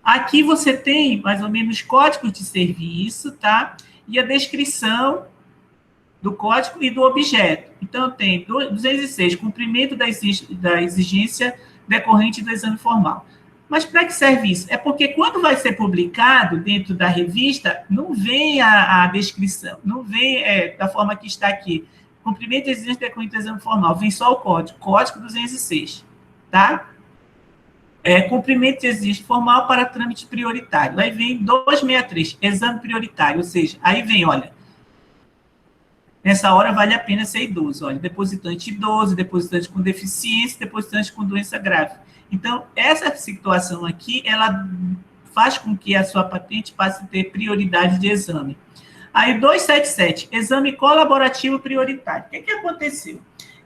Aqui você tem, mais ou menos, códigos de serviço, tá? E a descrição do código e do objeto. Então, tem 206, cumprimento da exigência decorrente do exame formal. Mas para que serve isso? É porque quando vai ser publicado dentro da revista, não vem a descrição, não vem da forma que está aqui. Cumprimento da exigência decorrente do exame formal, vem só o código 206, tá? Cumprimento de exigência formal para trâmite prioritário. Aí vem 263, exame prioritário, ou seja, aí vem, olha, nessa hora vale a pena ser idoso, olha, depositante idoso, depositante com deficiência, depositante com doença grave. Então, essa situação aqui, ela faz com que a sua patente passe a ter prioridade de exame. Aí, 277, exame colaborativo prioritário. O que aconteceu?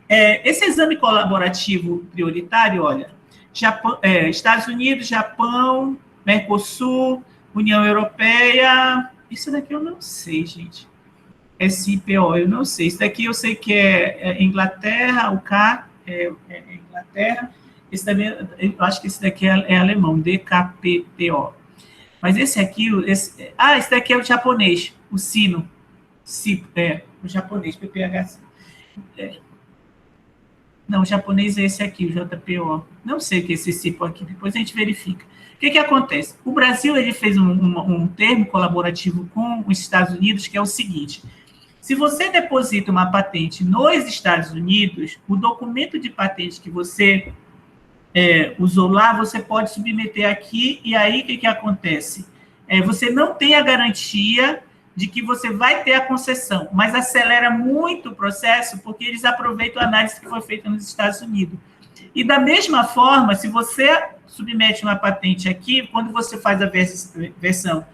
Esse exame colaborativo prioritário, olha, Estados Unidos, Japão, Mercosul, União Europeia, isso daqui eu não sei, gente. SIPO, eu não sei. Isso daqui eu sei que é Inglaterra, o K é Inglaterra. Esse também, eu acho que esse daqui é alemão, DKPTO. Mas esse aqui, esse daqui é o japonês, o sino. O japonês, PPHC. Não, o japonês é esse aqui, o JPO. Não sei o que é esse CIPO aqui, depois a gente verifica. O que acontece? O Brasil ele fez um termo colaborativo com os Estados Unidos, que é o seguinte: se você deposita uma patente nos Estados Unidos, o documento de patente que você usou lá, você pode submeter aqui, e aí o que acontece? Você não tem a garantia de que você vai ter a concessão, mas acelera muito o processo, porque eles aproveitam a análise que foi feita nos Estados Unidos. E da mesma forma, se você submete uma patente aqui, quando você faz a versão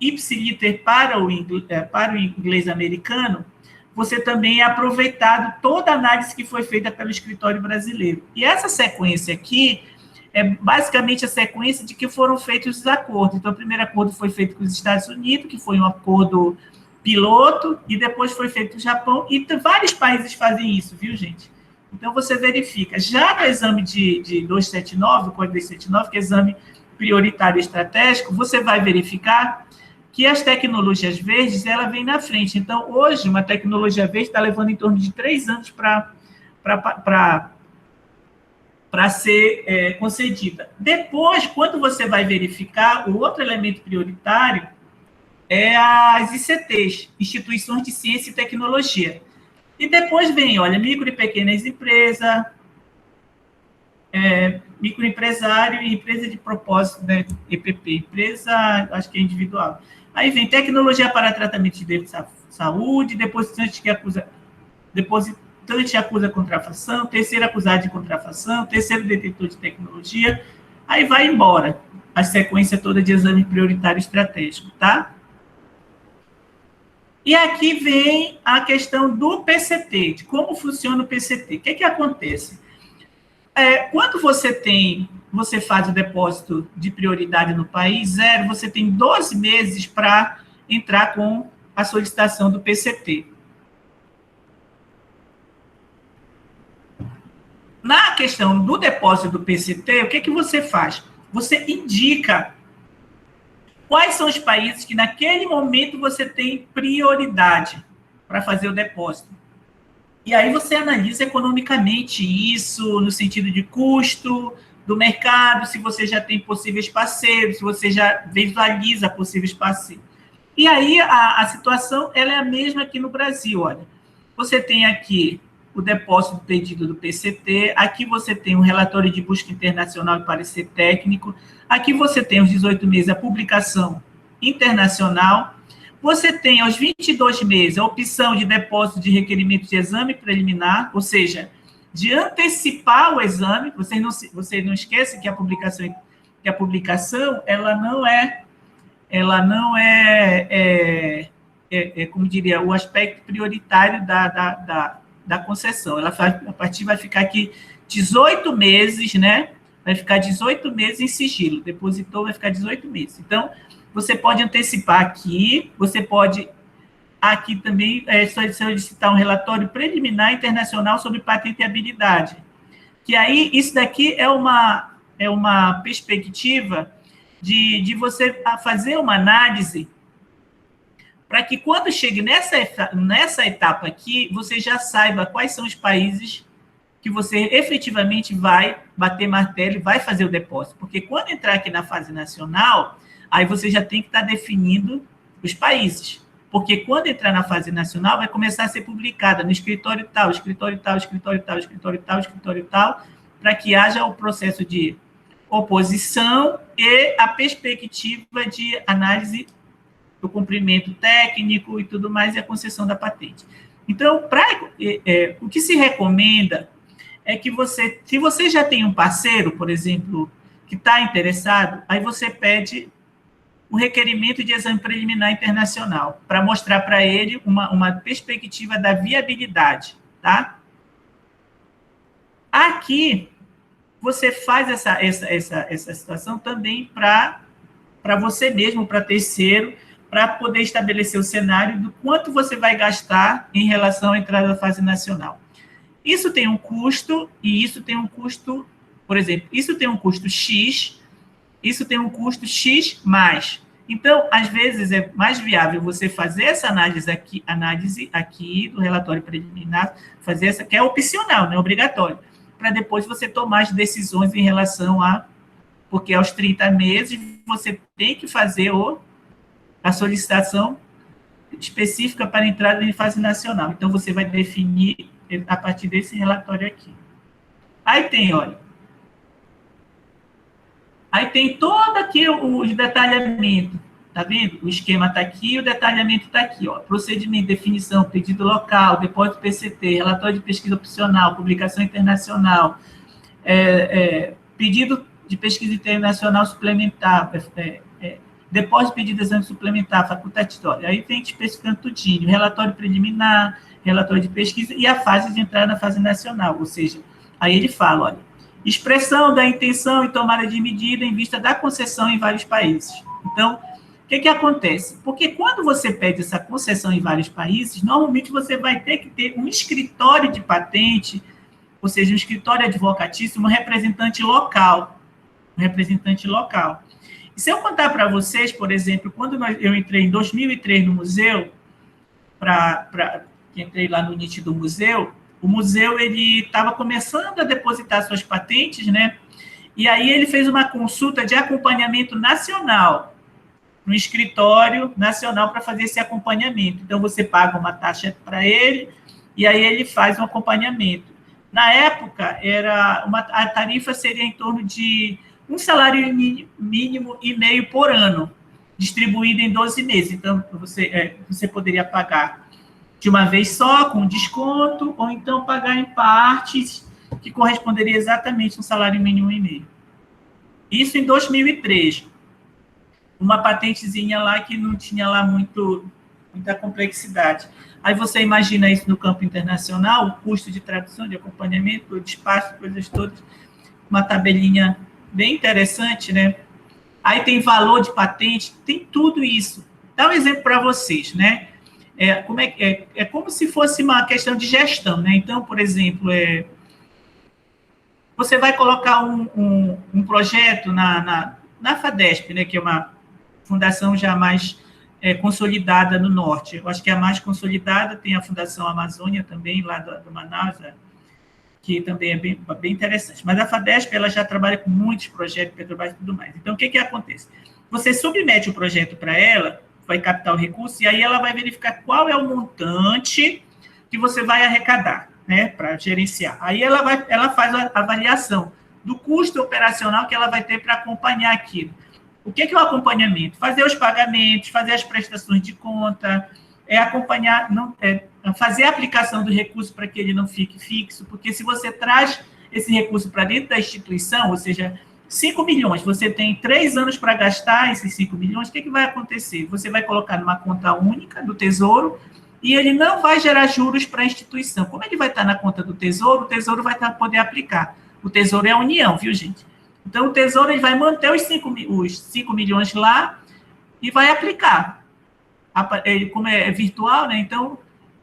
ipsiliter para o inglês americano, você também é aproveitado toda a análise que foi feita pelo escritório brasileiro. E essa sequência aqui é basicamente a sequência de que foram feitos os acordos. Então, o primeiro acordo foi feito com os Estados Unidos, que foi um acordo piloto, e depois foi feito com o Japão, e vários países fazem isso, viu, gente? Então, você verifica. Já no exame de 279, o Código 279, que é exame prioritário estratégico, você vai verificar que as tecnologias verdes, ela vem na frente. Então, hoje, uma tecnologia verde está levando em torno de 3 anos para ser concedida. Depois, quando você vai verificar, o outro elemento prioritário é as ICTs, Instituições de Ciência e Tecnologia. E depois vem, olha, micro e pequenas empresas, microempresário e empresa de propósito, né, EPP, empresa, acho que é individual. Aí vem tecnologia para tratamento de direito de saúde, depositante acusa contrafação, terceiro acusado de contrafação, terceiro detetor de tecnologia, aí vai embora a sequência toda de exame prioritário estratégico, tá? E aqui vem a questão do PCT, de como funciona o PCT. O que acontece? Quando você faz o depósito de prioridade no país zero, você tem 12 meses para entrar com a solicitação do PCT. Na questão do depósito do PCT, o que você faz? Você indica quais são os países que naquele momento você tem prioridade para fazer o depósito. E aí você analisa economicamente isso, no sentido de custo do mercado, se você já tem possíveis parceiros, se você já visualiza possíveis parceiros. E aí a situação ela é a mesma aqui no Brasil, olha. Você tem aqui o depósito do pedido do PCT, aqui você tem um relatório de busca internacional e parecer técnico, aqui você tem os 18 meses a publicação internacional. Você tem, aos 22 meses, a opção de depósito de requerimento de exame preliminar, ou seja, de antecipar o exame. Você não esquece que a publicação ela não é, como diria, o aspecto prioritário da concessão. Ela a partir vai ficar aqui 18 meses, né? Vai ficar 18 meses em sigilo. Depositou, vai ficar 18 meses. Então, você pode antecipar aqui, você pode aqui também solicitar um relatório preliminar internacional sobre patenteabilidade. Que aí, isso daqui é uma perspectiva de você fazer uma análise para que quando chegue nessa etapa aqui, você já saiba quais são os países que você efetivamente vai bater martelo e vai fazer o depósito. Porque quando entrar aqui na fase nacional, aí você já tem que estar definindo os países. Porque quando entrar na fase nacional, vai começar a ser publicada no escritório tal, escritório tal, escritório tal, escritório tal, escritório tal, para que haja o processo de oposição e a perspectiva de análise do cumprimento técnico e tudo mais, e a concessão da patente. Então, o que se recomenda é que se você já tem um parceiro, por exemplo, que está interessado, aí você pede um requerimento de exame preliminar internacional, para mostrar para ele uma perspectiva da viabilidade, tá? Aqui, você faz essa situação também para você mesmo, para terceiro, para poder estabelecer o cenário do quanto você vai gastar em relação à entrada da fase nacional. Isso tem um custo, e isso tem um custo, por exemplo, isso tem um custo X, isso tem um custo X+. Então, às vezes, é mais viável você fazer essa análise aqui do relatório preliminar, fazer essa, que é opcional, não é obrigatório, para depois você tomar as decisões em relação porque aos 30 meses você tem que fazer a solicitação específica para entrada em fase nacional. Então, você vai definir a partir desse relatório aqui. Aí tem todo aqui o detalhamento, tá vendo? O esquema está aqui, o detalhamento está aqui, ó. Procedimento, definição, pedido local, depósito PCT, relatório de pesquisa opcional, publicação internacional, pedido de pesquisa internacional suplementar, depósito de pedido de exame suplementar, facultatório. Aí tem especificando tudinho, relatório preliminar, relatório de pesquisa e a fase de entrada na fase nacional, ou seja, aí ele fala, olha, expressão da intenção e tomada de medida em vista da concessão em vários países. Então, o que acontece? Porque quando você pede essa concessão em vários países, normalmente você vai ter que ter um escritório de patente, ou seja, um escritório advocatício, um representante local. E se eu contar para vocês, por exemplo, quando eu entrei em 2003 no museu, entrei lá no NIT do museu, o museu ele estava começando a depositar suas patentes, né? E aí ele fez uma consulta de acompanhamento nacional, no escritório nacional para fazer esse acompanhamento. Então, você paga uma taxa para ele, e aí ele faz um acompanhamento. Na época, a tarifa seria em torno de um salário mínimo e meio por ano, distribuído em 12 meses. Então, você poderia pagar de uma vez só, com desconto, ou então pagar em partes, que corresponderia exatamente a um salário mínimo e meio. Isso em 2003. Uma patentezinha lá que não tinha lá muita complexidade. Aí você imagina isso no campo internacional, o custo de tradução, de acompanhamento, o despacho, coisas todas, uma tabelinha bem interessante, né? Aí tem valor de patente, tem tudo isso. Dá um exemplo para vocês, né? É como se fosse uma questão de gestão, né? Então, por exemplo, você vai colocar um projeto na FADESP, né? Que é uma fundação já mais consolidada no norte. Eu acho que é a mais consolidada, tem a Fundação Amazônia também, lá do Manaus, que também é bem interessante. Mas a FADESP, ela já trabalha com muitos projetos, Petrobras e tudo mais. Então, o que acontece? Você submete o projeto para ela, vai captar o recurso, e aí ela vai verificar qual é o montante que você vai arrecadar, né, para gerenciar. Aí ela faz a avaliação do custo operacional que ela vai ter para acompanhar aquilo. O que é o acompanhamento? Fazer os pagamentos, fazer as prestações de conta, acompanhar, fazer a aplicação do recurso para que ele não fique fixo, porque se você traz esse recurso para dentro da instituição, ou seja, 5 milhões, você tem 3 anos para gastar esses 5 milhões, o que vai acontecer? Você vai colocar numa conta única do Tesouro e ele não vai gerar juros para a instituição. Como ele vai estar na conta do Tesouro, o Tesouro vai poder aplicar. O Tesouro é a União, viu, gente? Então, o Tesouro ele vai manter os 5 milhões lá e vai aplicar. Ele, como é virtual, né? Então,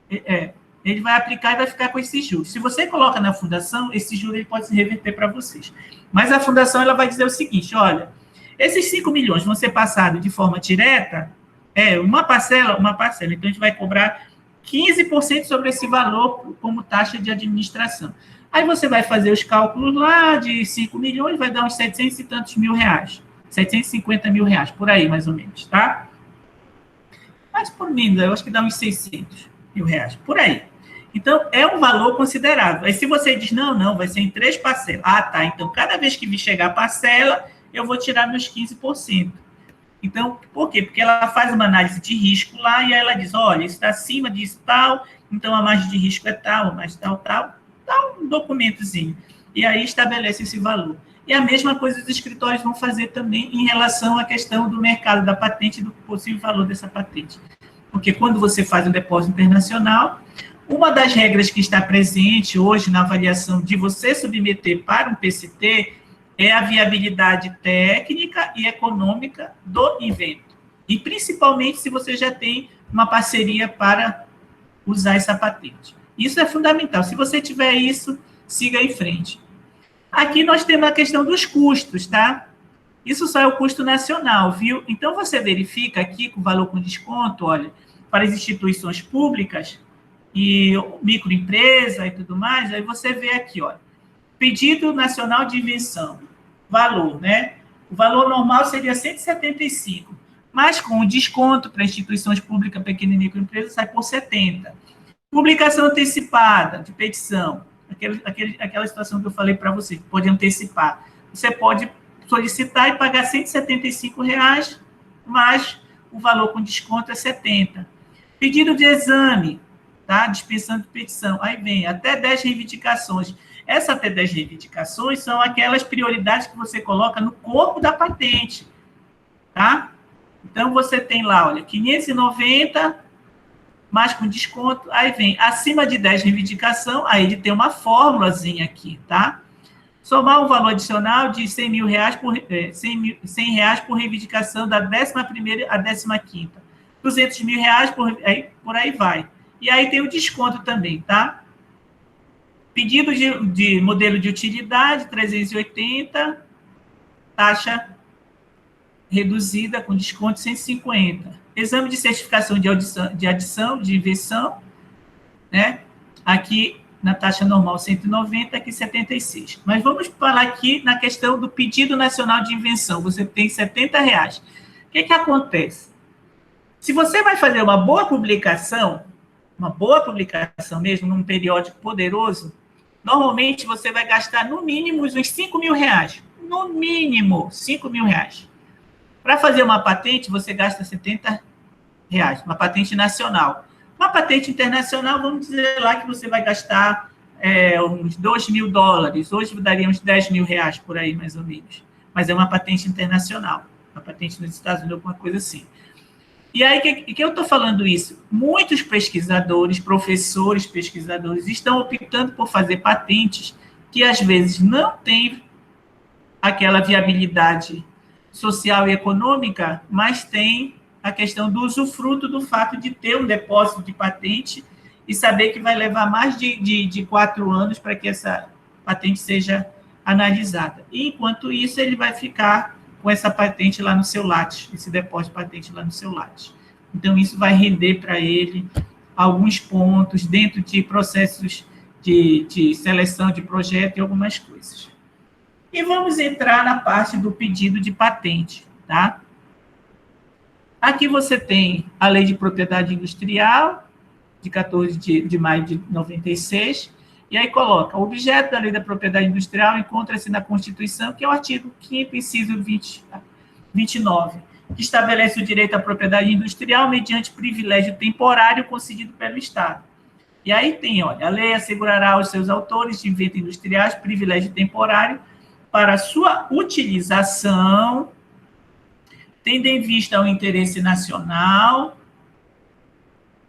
ele vai aplicar e vai ficar com esses juros. Se você coloca na fundação, esse juro ele pode se reverter para vocês. Mas a fundação ela vai dizer o seguinte, olha, esses 5 milhões vão ser passados de forma direta, uma parcela, então a gente vai cobrar 15% sobre esse valor como taxa de administração. Aí você vai fazer os cálculos lá de 5 milhões, vai dar uns 700 e tantos mil reais, 750 mil reais, por aí mais ou menos, tá? Mas por mim, eu acho que dá uns 600 mil reais, por aí. Então, é um valor considerável. Aí, se você diz, não, vai ser em 3 parcelas. Ah, tá, então, cada vez que vir chegar a parcela, eu vou tirar meus 15%. Então, por quê? Porque ela faz uma análise de risco lá, e aí ela diz, olha, isso está acima disso, tal, então a margem de risco é tal, mais tal, dá um documentozinho. E aí estabelece esse valor. E a mesma coisa os escritórios vão fazer também em relação à questão do mercado da patente, do possível valor dessa patente. Porque quando você faz um depósito internacional, uma das regras que está presente hoje na avaliação de você submeter para um PCT é a viabilidade técnica e econômica do invento. E principalmente se você já tem uma parceria para usar essa patente. Isso é fundamental. Se você tiver isso, siga em frente. Aqui nós temos a questão dos custos, tá? Isso só é o custo nacional, viu? Então, você verifica aqui com o valor com desconto, olha, para as instituições públicas e microempresa e tudo mais, aí você vê aqui, olha, pedido nacional de invenção, valor, né? O valor normal seria 175, mas com o desconto para instituições públicas, pequena e microempresa, sai por 70. Publicação antecipada de petição, aquela situação que eu falei para você, que pode antecipar. Você pode solicitar e pagar R$ 175, mas o valor com desconto é 70. Pedido de exame, tá? Dispensando de petição. Aí vem até 10 reivindicações. Essas até 10 reivindicações são aquelas prioridades que você coloca no corpo da patente, tá? Então, você tem lá, olha, 590, mais com desconto, aí vem acima de 10 reivindicação, aí ele tem uma fórmulazinha aqui, tá? Somar um valor adicional de R$100 por reivindicação da 11ª à 15ª. R$200 por aí vai. E aí tem o desconto também, tá? Pedido de modelo de utilidade, 380, taxa reduzida com desconto 150. Exame de certificação de adição, de invenção, né? Aqui na taxa normal 190, aqui 76. Mas vamos falar aqui na questão do pedido nacional de invenção. Você tem R$70. O que acontece? Se você vai fazer uma boa publicação mesmo, num periódico poderoso, normalmente você vai gastar no mínimo uns R$5.000. No mínimo, R$5.000. Para fazer uma patente, você gasta R$70, uma patente nacional. Uma patente internacional, vamos dizer lá que você vai gastar uns $2.000. Hoje daria uns R$10.000 por aí, mais ou menos. Mas é uma patente internacional. Uma patente nos Estados Unidos, alguma coisa assim. E aí, que eu estou falando isso? Muitos pesquisadores, professores pesquisadores, estão optando por fazer patentes que, às vezes, não têm aquela viabilidade social e econômica, mas tem a questão do usufruto do fato de ter um depósito de patente e saber que vai levar mais de 4 anos para que essa patente seja analisada. E, enquanto isso, ele vai ficar com essa patente lá no seu Lattes, esse depósito de patente lá no seu Lattes. Então, isso vai render para ele alguns pontos dentro de processos de seleção de projeto e algumas coisas. E vamos entrar na parte do pedido de patente, tá? Aqui você tem a Lei de Propriedade Industrial, de 14 de maio de 96, e aí coloca, o objeto da Lei da Propriedade Industrial encontra-se na Constituição, que é o artigo 5º, inciso 20. 29, que estabelece o direito à propriedade industrial mediante privilégio temporário concedido pelo Estado. E aí tem, olha, a lei assegurará aos seus autores de inventos industriais privilégio temporário para sua utilização, tendo em vista o interesse nacional,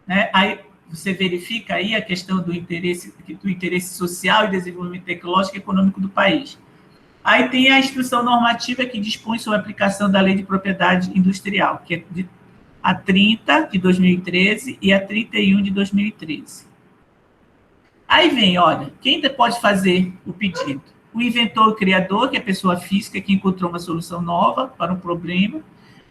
né? Aí você verifica aí a questão do interesse social e desenvolvimento tecnológico e econômico do país. Aí tem a instrução normativa que dispõe sobre a aplicação da Lei de Propriedade Industrial, que é a 30 de 2013 e a 31 de 2013. Aí vem, olha, quem pode fazer o pedido? O inventor ou criador, que é a pessoa física que encontrou uma solução nova para um problema,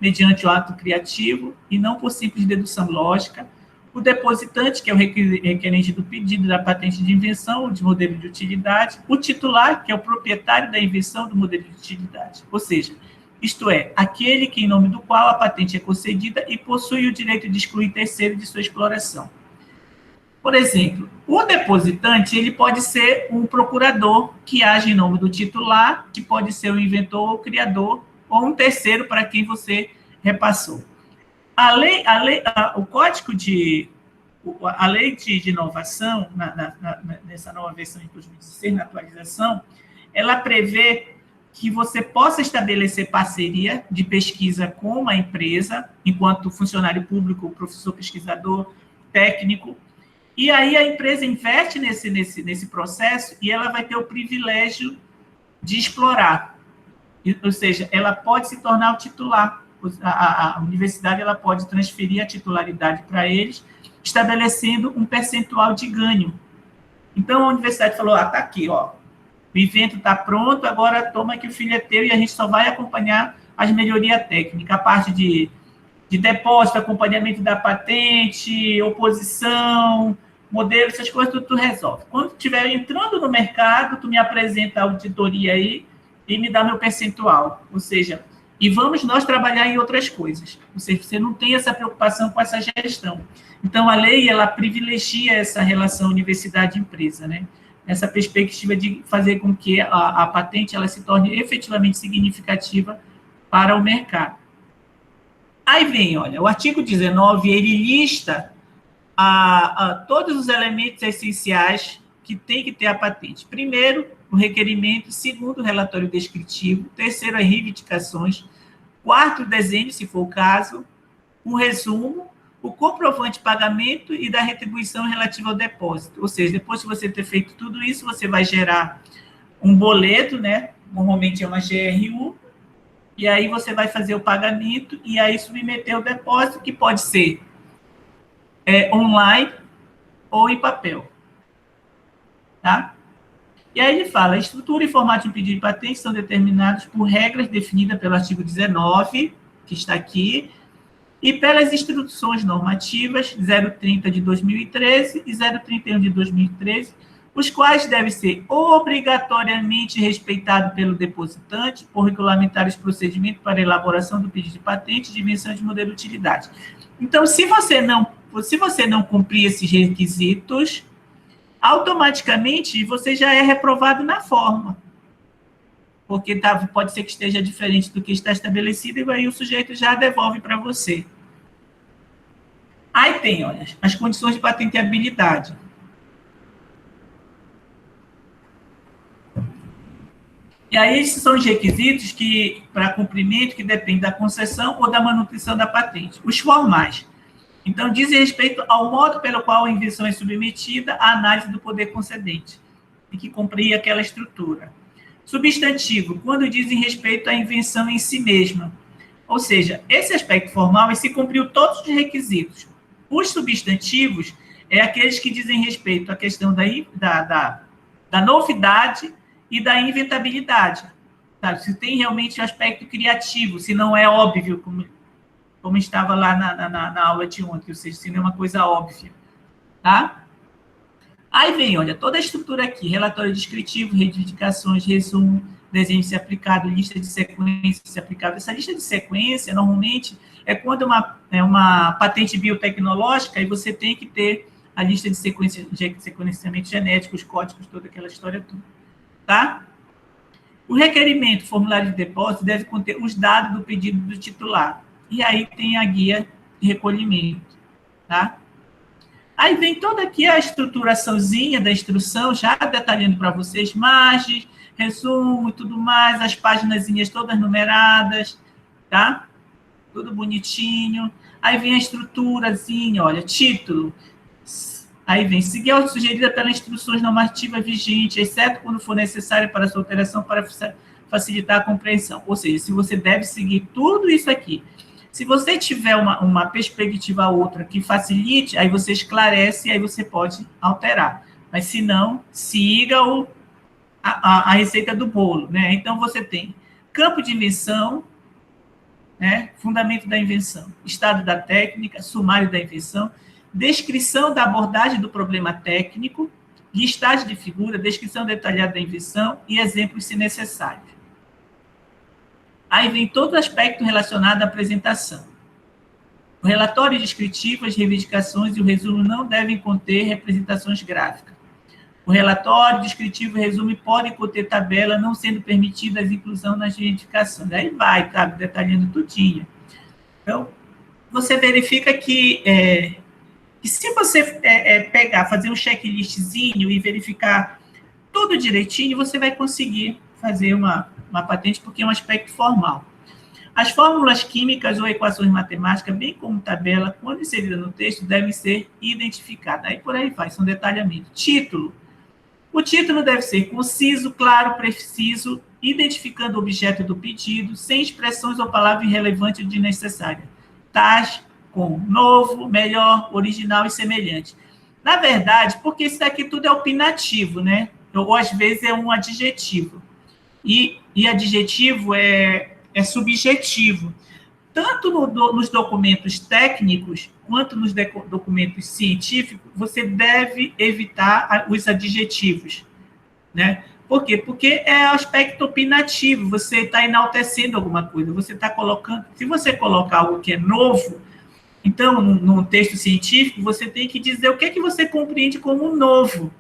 mediante o ato criativo e não por simples dedução lógica. O depositante, que é o requerente do pedido da patente de invenção ou de modelo de utilidade. O titular, que é o proprietário da invenção do modelo de utilidade. Ou seja, isto é, aquele que, em nome do qual a patente é concedida e possui o direito de excluir terceiro de sua exploração. Por exemplo, o depositante, ele pode ser um procurador que age em nome do titular, que pode ser o inventor ou criador, ou um terceiro para quem você repassou. A lei de inovação, nessa nova versão de 2016, na atualização, ela prevê que você possa estabelecer parceria de pesquisa com uma empresa, enquanto funcionário público, professor pesquisador, técnico, e aí a empresa investe nesse processo e ela vai ter o privilégio de explorar. Ou seja, ela pode se tornar o titular. A universidade ela pode transferir a titularidade para eles, estabelecendo um percentual de ganho. Então, a universidade falou, tá aqui, ó, o evento está pronto, agora toma que o filho é teu e a gente só vai acompanhar as melhorias técnicas, a parte de depósito, acompanhamento da patente, oposição, modelo, essas coisas, tu resolve. Quando estiver entrando no mercado, tu me apresenta a auditoria aí e me dá meu percentual. Ou seja, e vamos nós trabalhar em outras coisas. Ou seja, você não tem essa preocupação com essa gestão. Então, a lei, ela privilegia essa relação universidade-empresa, né? Essa perspectiva de fazer com que a patente ela se torne efetivamente significativa para o mercado. Aí vem, olha, o artigo 19, ele lista todos os elementos essenciais que tem que ter a patente. Primeiro, o requerimento. Segundo, o relatório descritivo. Terceiro, as reivindicações. Quarto, o desenho, se for o caso. Um resumo. O comprovante de pagamento e da retribuição relativa ao depósito. Ou seja, depois de você ter feito tudo isso, você vai gerar um boleto, né? Normalmente é uma GRU. E aí você vai fazer o pagamento e aí submeter o depósito, que pode ser online ou em papel. Tá? E aí ele fala, a estrutura e formato de um pedido de patente são determinados por regras definidas pelo artigo 19, que está aqui, e pelas instruções normativas 030 de 2013 e 031 de 2013, os quais devem ser obrigatoriamente respeitados pelo depositante por regulamentar os procedimentos para elaboração do pedido de patente de invenção de modelo de utilidade. Então, se você não cumprir esses requisitos, automaticamente você já é reprovado na forma, porque pode ser que esteja diferente do que está estabelecido, e aí o sujeito já devolve para você. Aí tem, olha, as condições de patenteabilidade. E aí esses são os requisitos para cumprimento que dependem da concessão ou da manutenção da patente. Os formais. Então, dizem respeito ao modo pelo qual a invenção é submetida à análise do poder concedente, e que cumprir aquela estrutura. Substantivo, quando dizem respeito à invenção em si mesma. Ou seja, esse aspecto formal, se cumpriu todos os requisitos. Os substantivos é aqueles que dizem respeito à questão da novidade e da inventabilidade. Sabe? Se tem realmente um aspecto criativo, se não é óbvio, como estava lá na aula de ontem, ou seja, se não é uma coisa óbvia. Tá? Aí vem, olha, toda a estrutura aqui, relatório descritivo, reivindicações, resumo, desenho se aplicado, lista de sequência se aplicado. Essa lista de sequência, normalmente, é quando é uma patente biotecnológica e você tem que ter a lista de sequenciamento genético, os códigos, toda aquela história toda. Tá? O requerimento, formulário de depósito, deve conter os dados do pedido do titular. E aí tem a guia de recolhimento, tá? Aí vem toda aqui a estruturaçãozinha da instrução, já detalhando para vocês margens, resumo e tudo mais, as páginazinhas todas numeradas, tá? Tudo bonitinho. Aí vem a estruturazinha, olha, título. Aí vem, seguir a sugerida pelas instruções normativas vigentes, exceto quando for necessário para sua alteração para facilitar a compreensão. Ou seja, se você deve seguir tudo isso aqui. Se você tiver uma perspectiva outra que facilite, aí você esclarece e aí você pode alterar. Mas, se não, siga a receita do bolo, né? Então, você tem campo de invenção, né? Fundamento da invenção, estado da técnica, sumário da invenção, descrição da abordagem do problema técnico, listagem de figura, descrição detalhada da invenção e exemplos, se necessário. Aí vem todo o aspecto relacionado à apresentação. O relatório descritivo, as reivindicações e o resumo não devem conter representações gráficas. O relatório descritivo e resumo podem conter tabela, não sendo permitida a inclusão nas reivindicações. Aí vai, tá, detalhando tudinho. Então, você verifica que se você pegar, fazer um checklistzinho e verificar tudo direitinho, você vai conseguir fazer uma patente, porque é um aspecto formal. As fórmulas químicas ou equações matemáticas, bem como tabela, quando inserida no texto, devem ser identificadas. Aí por aí vai, são detalhamentos. Título. O título deve ser conciso, claro, preciso, identificando o objeto do pedido, sem expressões ou palavras irrelevantes ou desnecessárias. Tais como novo, melhor, original e semelhante. Na verdade, porque isso daqui tudo é opinativo, né? Ou às vezes é um adjetivo. E adjetivo é subjetivo. Tanto nos documentos técnicos, quanto nos documentos científicos, você deve evitar os adjetivos, né? Por quê? Porque é aspecto opinativo, você está enaltecendo alguma coisa, você está colocando... Se você colocar algo que é novo, então, no texto científico, você tem que dizer o que é que você compreende como novo.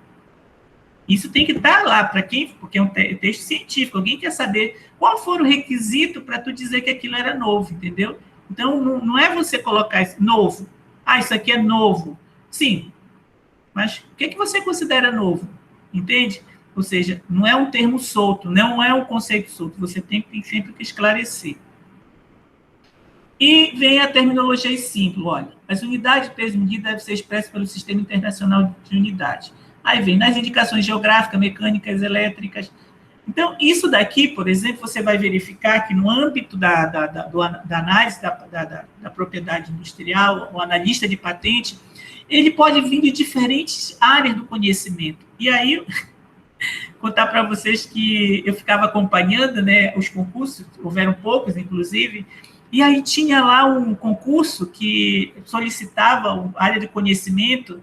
Isso tem que estar lá para quem, porque é um texto científico, alguém quer saber qual for o requisito para tu dizer que aquilo era novo, entendeu? Então, não é você colocar isso, novo. Ah, isso aqui é novo. Sim, mas o que é que você considera novo? Entende? Ou seja, não é um termo solto, não é um conceito solto, você tem sempre que esclarecer. E vem a terminologia simples, olha, as unidades de peso e medida devem ser expressas pelo Sistema Internacional de Unidade. Aí vem nas indicações geográficas, mecânicas, elétricas. Então, isso daqui, por exemplo, você vai verificar que no âmbito da análise da propriedade industrial, o analista de patente, ele pode vir de diferentes áreas do conhecimento. E aí, contar para vocês que eu ficava acompanhando, né, os concursos, houveram poucos, inclusive, e aí tinha lá um concurso que solicitava a área de conhecimento,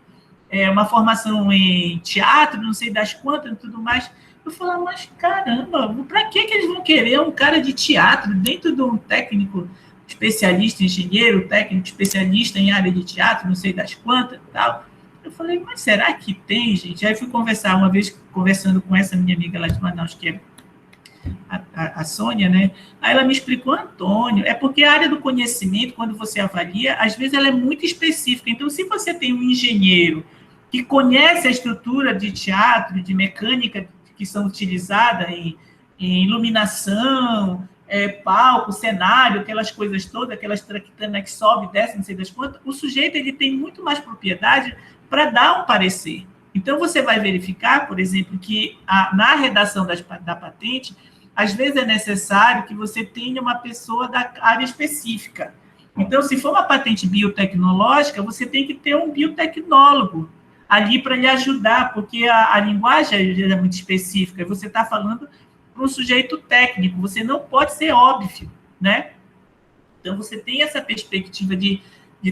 uma formação em teatro, não sei das quantas e tudo mais. Eu falava, mas caramba, para que eles vão querer um cara de teatro dentro de um técnico especialista, engenheiro, técnico especialista em área de teatro, não sei das quantas e tal. Eu falei, mas será que tem, gente? Aí fui conversar, uma vez conversando com essa minha amiga lá de Manaus, que é a Sônia, né? Aí ela me explicou, Antônio, é porque a área do conhecimento, quando você avalia, às vezes ela é muito específica. Então, se você tem um engenheiro que conhece a estrutura de teatro, de mecânica que são utilizadas em iluminação, palco, cenário, aquelas coisas todas, aquelas traquitanas que sobe, desce, não sei das quantas, o sujeito ele tem muito mais propriedade para dar um parecer. Então, você vai verificar, por exemplo, que na redação da patente, às vezes é necessário que você tenha uma pessoa da área específica. Então, se for uma patente biotecnológica, você tem que ter um biotecnólogo ali para lhe ajudar, porque a linguagem é muito específica, e você está falando para um sujeito técnico, você não pode ser óbvio, né? Então, você tem essa perspectiva de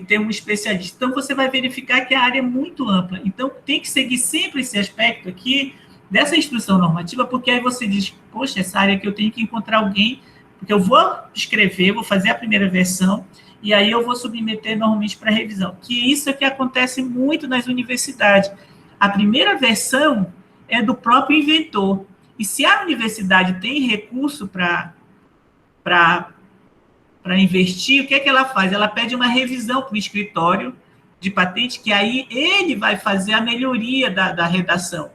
ter um especialista. Então, você vai verificar que a área é muito ampla. Então, tem que seguir sempre esse aspecto aqui dessa instrução normativa, porque aí você diz, poxa, essa área que eu tenho que encontrar alguém, porque eu vou escrever, vou fazer a primeira versão, e aí eu vou submeter normalmente para revisão. Que isso é que acontece muito nas universidades. A primeira versão é do próprio inventor. E se a universidade tem recurso para investir, o que é que ela faz? Ela pede uma revisão para o escritório de patente, que aí ele vai fazer a melhoria da redação.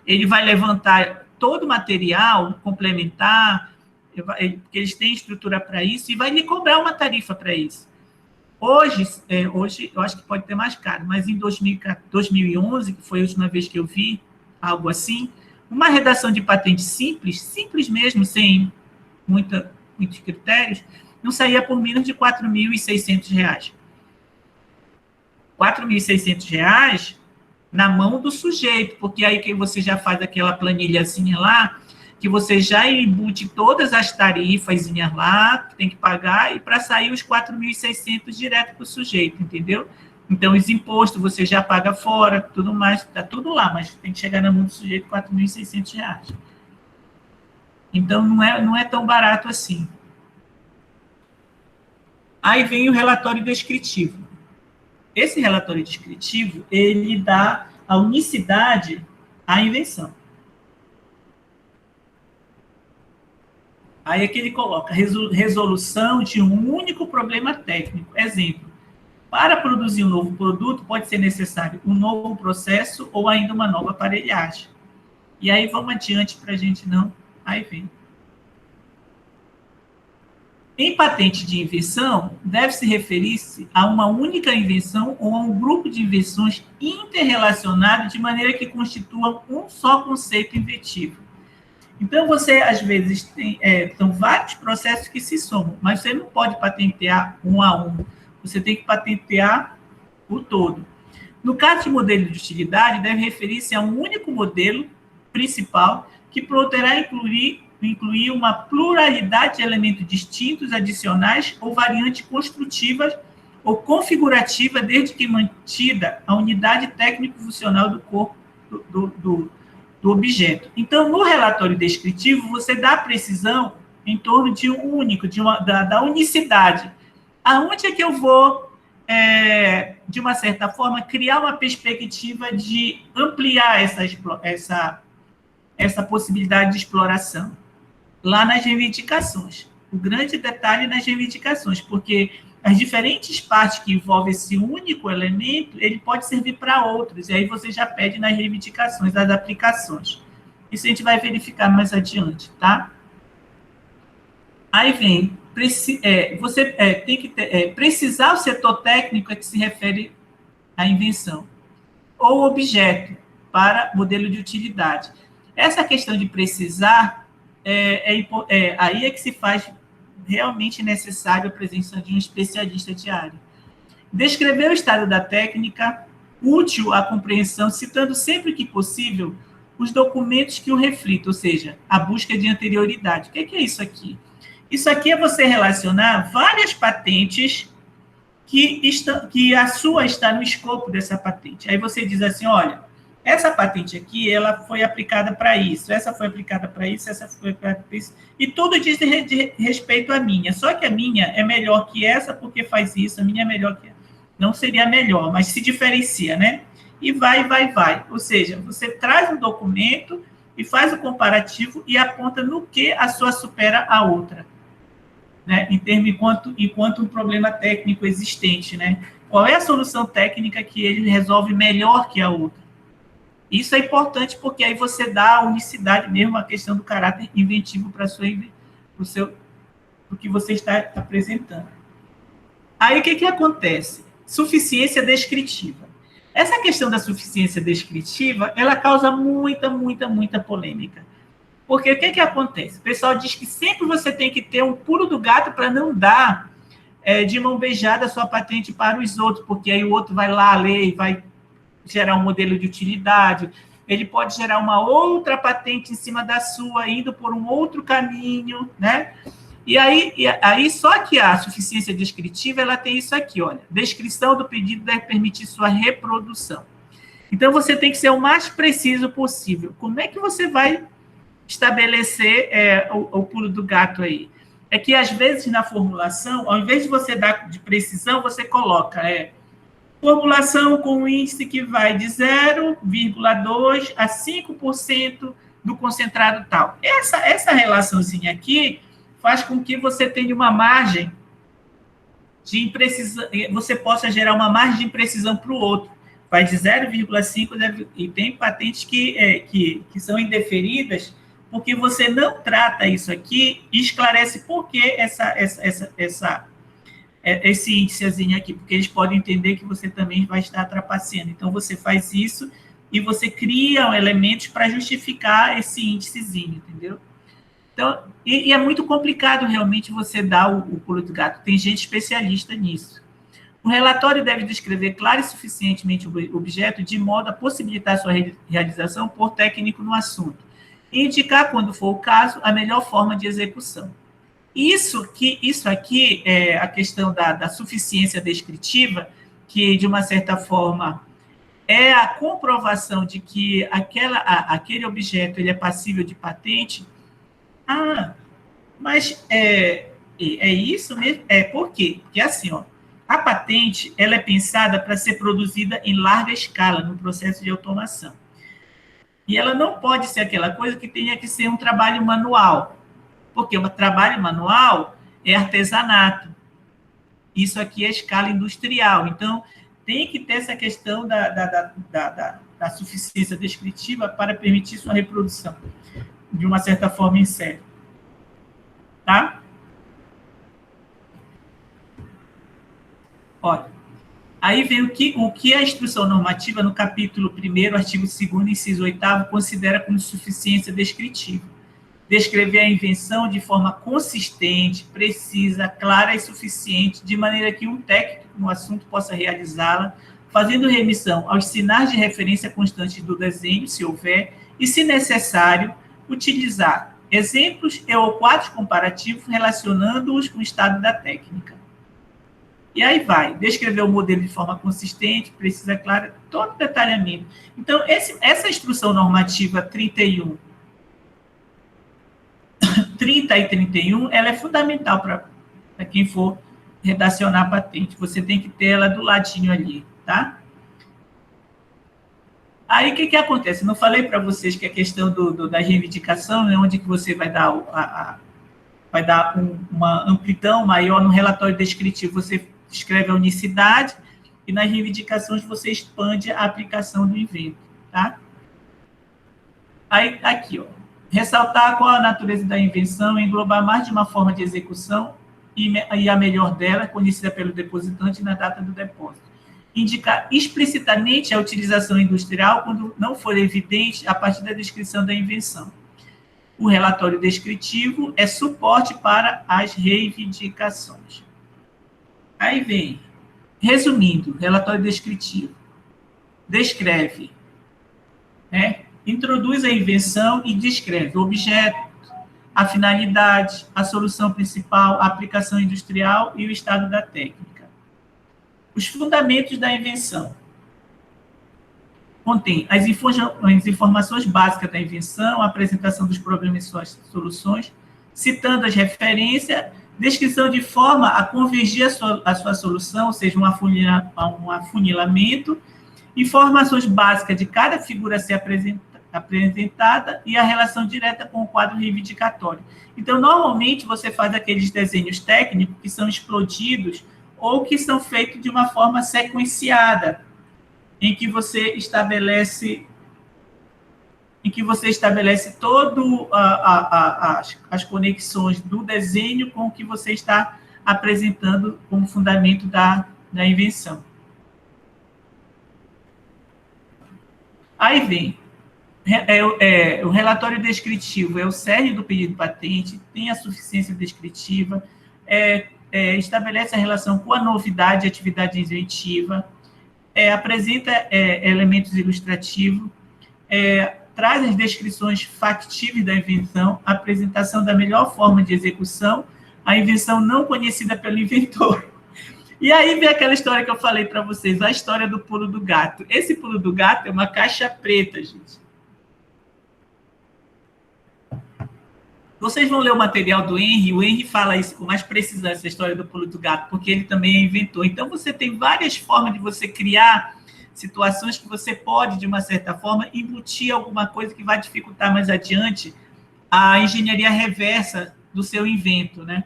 Ele vai levantar todo o material complementar, porque eles têm estrutura para isso, e vai lhe cobrar uma tarifa para isso. Hoje, eu acho que pode ter mais caro, mas em 2011, que foi a última vez que eu vi algo assim, uma redação de patente simples mesmo, sem muitos critérios, não saía por menos de R$ 4.600. R$ 4.600 na mão do sujeito, porque aí que você já faz aquela planilhazinha lá, que você já embute todas as tarifas lá, que tem que pagar, e para sair os 4.600 direto para o sujeito, entendeu? Então, os impostos você já paga fora, tudo mais, está tudo lá, mas tem que chegar na mão do sujeito R$ 4.600. Então, não é tão barato assim. Aí vem o relatório descritivo. Esse relatório descritivo, ele dá a unicidade à invenção. Aí é que ele coloca resolução de um único problema técnico. Exemplo, para produzir um novo produto, pode ser necessário um novo processo ou ainda uma nova aparelhagem. E aí vamos adiante para a gente não... Aí vem. Em patente de invenção, deve-se referir-se a uma única invenção ou a um grupo de invenções interrelacionadas de maneira que constituam um só conceito inventivo. Então, você, às vezes, tem vários processos que se somam, mas você não pode patentear um a um. Você tem que patentear o todo. No caso de modelo de utilidade, deve referir-se a um único modelo principal que poderá incluir uma pluralidade de elementos distintos, adicionais ou variantes construtivas ou configurativa, desde que mantida a unidade técnico-funcional do corpo do objeto. Então, no relatório descritivo, você dá precisão em torno de um único, da unicidade. Aonde é que eu vou, de uma certa forma, criar uma perspectiva de ampliar essa possibilidade de exploração? Lá nas reivindicações. O grande detalhe nas reivindicações, porque as diferentes partes que envolvem esse único elemento, ele pode servir para outros, e aí você já pede nas reivindicações, das aplicações. Isso a gente vai verificar mais adiante, tá? Aí vem, você tem que precisar o setor técnico é que se refere à invenção, ou objeto, para modelo de utilidade. Essa questão de precisar, aí é que se faz realmente necessário a presença de um especialista de área. Descrever o estado da técnica, útil à compreensão, citando sempre que possível os documentos que o reflitam, ou seja, a busca de anterioridade. O que é isso aqui? Isso aqui é você relacionar várias patentes que a sua está no escopo dessa patente. Aí você diz assim, olha, essa patente aqui, ela foi aplicada para isso, essa foi aplicada para isso, essa foi aplicada para isso, e tudo diz de respeito à minha. Só que a minha é melhor que essa porque faz isso, a minha é melhor que essa. Não seria melhor, mas se diferencia, né? E vai. Ou seja, você traz um documento e faz o comparativo e aponta no que a sua supera a outra, né? Enquanto um problema técnico existente, né? Qual é a solução técnica que ele resolve melhor que a outra? Isso é importante porque aí você dá a unicidade mesmo, a questão do caráter inventivo para o que você está apresentando. Aí o que acontece? Suficiência descritiva. Essa questão da suficiência descritiva, ela causa muita polêmica. Porque o que acontece? O pessoal diz que sempre você tem que ter um pulo do gato para não dar de mão beijada a sua patente para os outros, porque aí o outro vai lá ler e vai gerar um modelo de utilidade, ele pode gerar uma outra patente em cima da sua, indo por um outro caminho, né? E aí só que a suficiência descritiva, ela tem isso aqui, olha, descrição do pedido deve permitir sua reprodução. Então, você tem que ser o mais preciso possível. Como é que você vai estabelecer o pulo do gato aí? É que, às vezes, na formulação, ao invés de você dar de precisão, você coloca formulação com índice que vai de 0,2% a 5% do concentrado tal. Essa relaçãozinha aqui faz com que você tenha uma margem de imprecisão, você possa gerar uma margem de imprecisão para o outro. Vai de 0,5, e tem patentes que são indeferidas, porque você não trata isso aqui e esclarece por que esse índicezinho aqui, porque eles podem entender que você também vai estar trapaceando. Então, você faz isso e você cria elementos para justificar esse índicezinho, entendeu? Então, e é muito complicado realmente você dar o pulo do gato. Tem gente especialista nisso. O relatório deve descrever claro e suficientemente o objeto, de modo a possibilitar sua realização por técnico no assunto, e indicar, quando for o caso, a melhor forma de execução. Isso aqui é a questão da suficiência descritiva, que, de uma certa forma, é a comprovação de que aquele objeto ele é passível de patente. Mas é isso mesmo? Por quê? Porque, assim, a patente ela é pensada para ser produzida em larga escala, no processo de automação. E ela não pode ser aquela coisa que tenha que ser um trabalho manual, porque o trabalho manual é artesanato. Isso aqui é escala industrial. Então, tem que ter essa questão da suficiência descritiva para permitir sua reprodução, de uma certa forma, em série. Tá? Olha, aí vem o que a instrução normativa, no capítulo 1º, artigo 2º, inciso 8º, considera como suficiência descritiva. Descrever a invenção de forma consistente, precisa, clara e suficiente, de maneira que um técnico no assunto possa realizá-la, fazendo remissão aos sinais de referência constantes do desenho, se houver, e, se necessário, utilizar exemplos ou quadros comparativos relacionando-os com o estado da técnica. E aí vai, descrever o modelo de forma consistente, precisa, clara, todo detalhamento. Então, essa instrução normativa 30 e 31, ela é fundamental para quem for redacionar a patente. Você tem que ter ela do ladinho ali, tá? Aí, o que acontece? Eu não falei para vocês que a questão da reivindicação, né, onde que você vai dar, uma amplidão maior no relatório descritivo, você escreve a unicidade, e nas reivindicações você expande a aplicação do invento, tá? Aí, aqui, ressaltar qual a natureza da invenção, englobar mais de uma forma de execução e a melhor dela, conhecida pelo depositante na data do depósito. Indicar explicitamente a utilização industrial quando não for evidente a partir da descrição da invenção. O relatório descritivo é suporte para as reivindicações. Aí vem, resumindo, relatório descritivo. Descreve, né? Introduz a invenção e descreve o objeto, a finalidade, a solução principal, a aplicação industrial e o estado da técnica. Os fundamentos da invenção. Contém as informações básicas da invenção, a apresentação dos problemas e suas soluções, citando as referências, descrição de forma a convergir a sua solução, ou seja, um afunilamento, informações básicas de cada figura a ser apresentada e a relação direta com o quadro reivindicatório. Então, normalmente, você faz aqueles desenhos técnicos que são explodidos ou que são feitos de uma forma sequenciada, em que você estabelece todas as conexões do desenho com o que você está apresentando como fundamento da invenção. Aí vem, o relatório descritivo é o cerne do pedido de patente, tem a suficiência descritiva, estabelece a relação com a novidade e atividade inventiva, apresenta elementos ilustrativos, traz as descrições factíveis da invenção, a apresentação da melhor forma de execução, a invenção não conhecida pelo inventor. E aí vem aquela história que eu falei para vocês, a história do pulo do gato. Esse pulo do gato é uma caixa preta, gente. Vocês vão ler o material do Henry, o Henry fala isso com mais precisão, essa história do pulo do gato, porque ele também é inventor. Então, você tem várias formas de você criar situações que você pode, de uma certa forma, embutir alguma coisa que vai dificultar mais adiante a engenharia reversa do seu invento, né?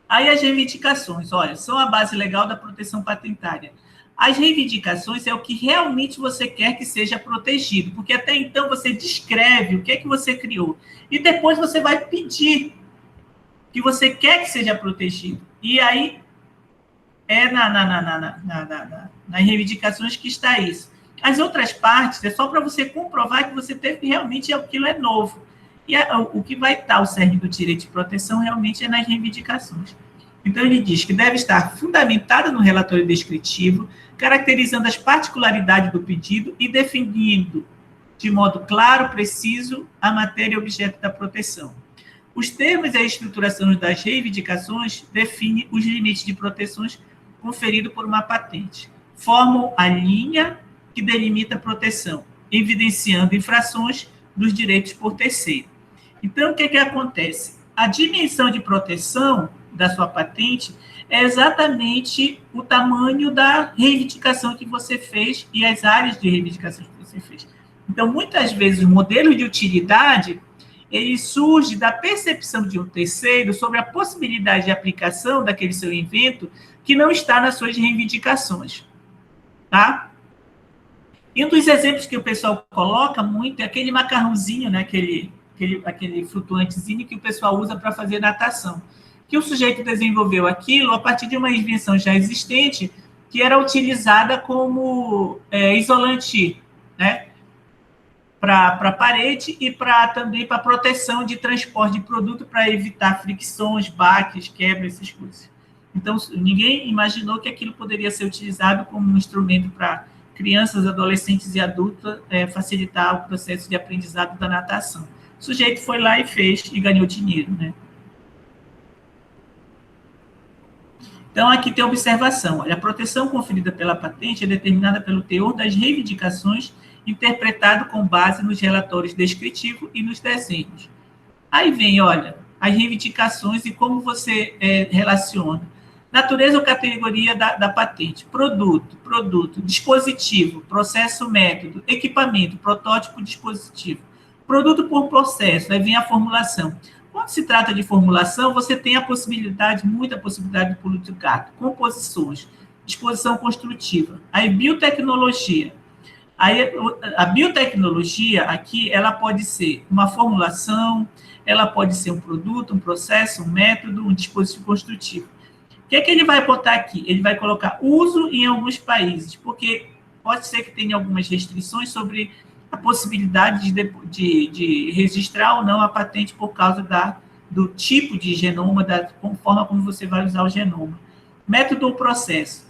Aí as reivindicações, olha, são a base legal da proteção patentária. As reivindicações é o que realmente você quer que seja protegido, porque até então você descreve o que é que você criou, e depois você vai pedir que você quer que seja protegido. E aí é nas reivindicações que está isso. As outras partes é só para você comprovar que você teve realmente aquilo é novo. E o que vai estar o cerne do direito de proteção realmente é nas reivindicações. Então, ele diz que deve estar fundamentada no relatório descritivo, caracterizando as particularidades do pedido e definindo de modo claro, preciso, a matéria e objeto da proteção. Os termos e a estruturação das reivindicações definem os limites de proteções conferidos por uma patente. Formam a linha que delimita a proteção, evidenciando infrações dos direitos por terceiro. Então, o que acontece? A dimensão de proteção da sua patente é exatamente o tamanho da reivindicação que você fez e as áreas de reivindicação que você fez. Então, muitas vezes, o modelo de utilidade ele surge da percepção de um terceiro sobre a possibilidade de aplicação daquele seu invento que não está nas suas reivindicações. Tá? E um dos exemplos que o pessoal coloca muito é aquele macarrãozinho, né? aquele flutuantezinho que o pessoal usa para fazer natação. Que o sujeito desenvolveu aquilo a partir de uma invenção já existente que era utilizada como isolante, né? Para a parede e também para proteção de transporte de produto, para evitar fricções, baques, quebras, essas coisas. Então, ninguém imaginou que aquilo poderia ser utilizado como um instrumento para crianças, adolescentes e adultos facilitar o processo de aprendizado da natação. O sujeito foi lá e fez e ganhou dinheiro, né? Então, aqui tem a observação. Olha, a proteção conferida pela patente é determinada pelo teor das reivindicações interpretado com base nos relatórios descritivos e nos desenhos. Aí vem, olha, as reivindicações e como você relaciona. Natureza ou categoria da patente. Produto, dispositivo, processo, método, equipamento, protótipo, dispositivo. Produto por processo, aí vem a formulação. Quando se trata de formulação, você tem a possibilidade, muita possibilidade de pulo de gato. Composições, disposição construtiva. Aí, biotecnologia. Aí, a biotecnologia aqui, ela pode ser uma formulação, ela pode ser um produto, um processo, um método, um dispositivo construtivo. O que é que ele vai botar aqui? Ele vai colocar uso em alguns países, porque pode ser que tenha algumas restrições sobre a possibilidade de registrar ou não a patente por causa do tipo de genoma, da forma como você vai usar o genoma. Método ou processo,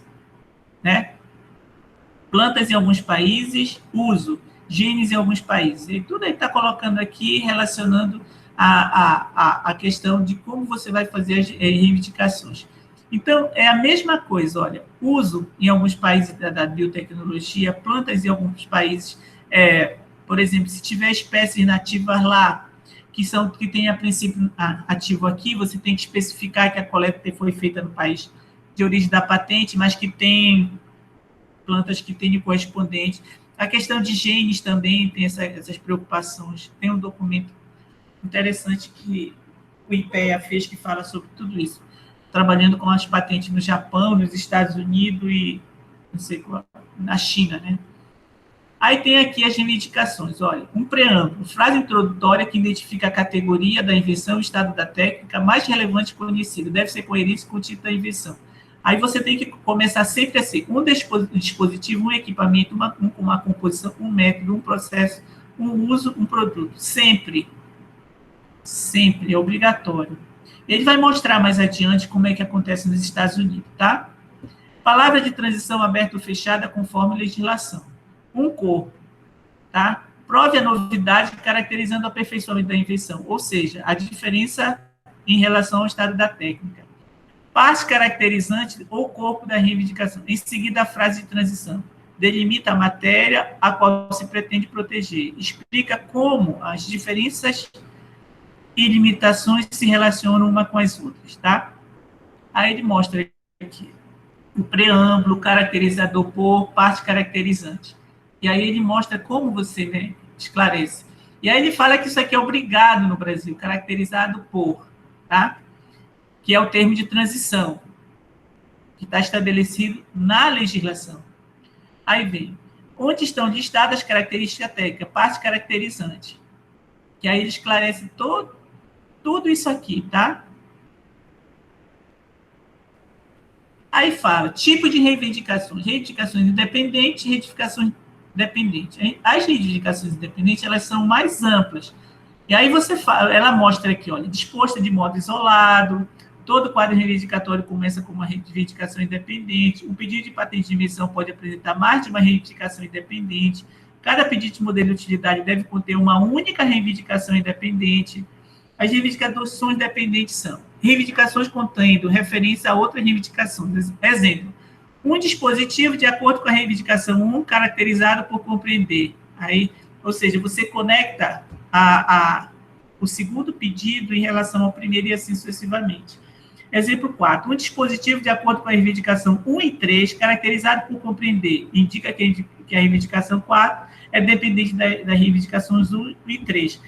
né? Plantas em alguns países, uso, genes em alguns países. E tudo aí está colocando aqui, relacionando a questão de como você vai fazer as reivindicações. Então, é a mesma coisa, olha, uso em alguns países da biotecnologia, plantas em alguns países, por exemplo, se tiver espécies nativas lá, que tem a princípio ativo aqui, você tem que especificar que a coleta foi feita no país de origem da patente, mas que tem plantas que têm correspondente. A questão de genes também tem essas preocupações. Tem um documento interessante que o IPEA fez que fala sobre tudo isso, trabalhando com as patentes no Japão, nos Estados Unidos e não sei qual, na China, né? Aí tem aqui as reivindicações, olha, um preâmbulo, frase introdutória que identifica a categoria da invenção, o estado da técnica mais relevante conhecido, deve ser coerente com o título da invenção. Aí você tem que começar sempre assim, um dispositivo, um equipamento, uma composição, um método, um processo, um uso, um produto. Sempre, é obrigatório. Ele vai mostrar mais adiante como é que acontece nos Estados Unidos, tá? Palavra de transição aberta ou fechada conforme legislação. Um corpo, tá? Prove a novidade caracterizando o aperfeiçoamento da invenção, ou seja, a diferença em relação ao estado da técnica. Parte caracterizante ou corpo da reivindicação. Em seguida, a frase de transição. Delimita a matéria a qual se pretende proteger. Explica como as diferenças e limitações se relacionam uma com as outras, tá? Aí ele mostra aqui. o preâmbulo, caracterizador por, parte caracterizante. E aí ele mostra como você, né, esclarece. E aí ele fala que isso aqui é obrigado no Brasil, caracterizado por, tá? Que é o termo de transição, que está estabelecido na legislação. Aí vem, onde estão listadas as características técnicas, parte caracterizante. Que aí ele esclarece tudo isso aqui, tá? Aí fala, tipo de reivindicações. Reivindicações independentes, reivindicações dependentes. As reivindicações independentes, elas são mais amplas. E aí você fala, ela mostra aqui, olha, disposta de modo isolado, todo quadro reivindicatório começa com uma reivindicação independente, o pedido de patente de invenção pode apresentar mais de uma reivindicação independente, cada pedido de modelo de utilidade deve conter uma única reivindicação independente. As reivindicações dependentes são reivindicações contendo referência a outras reivindicações. Exemplo, um dispositivo de acordo com a reivindicação 1, caracterizado por compreender. Aí, ou seja, você conecta o segundo pedido em relação ao primeiro e assim sucessivamente. Exemplo 4. Um dispositivo de acordo com a reivindicação 1 e 3, caracterizado por compreender, indica que a reivindicação 4 é dependente das reivindicações 1 e 3.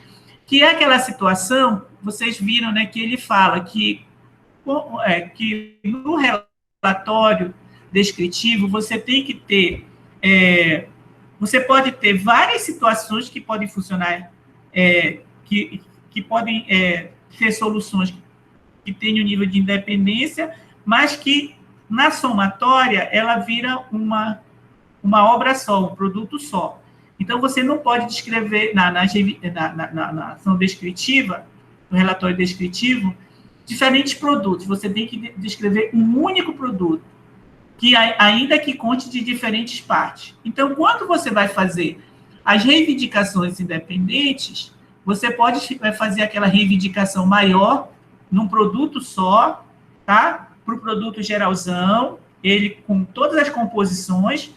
Que é aquela situação, vocês viram, né, que ele fala que no relatório descritivo você tem que ter, você pode ter várias situações que podem funcionar, que podem ter soluções que tenham nível de independência, mas que na somatória ela vira uma obra só, um produto só. Então, você não pode descrever, na ação descritiva, no relatório descritivo, diferentes produtos. Você tem que descrever um único produto, que ainda que conte de diferentes partes. Então, quando você vai fazer as reivindicações independentes, você pode fazer aquela reivindicação maior num produto só, tá? Para o produto geralzão, ele com todas as composições.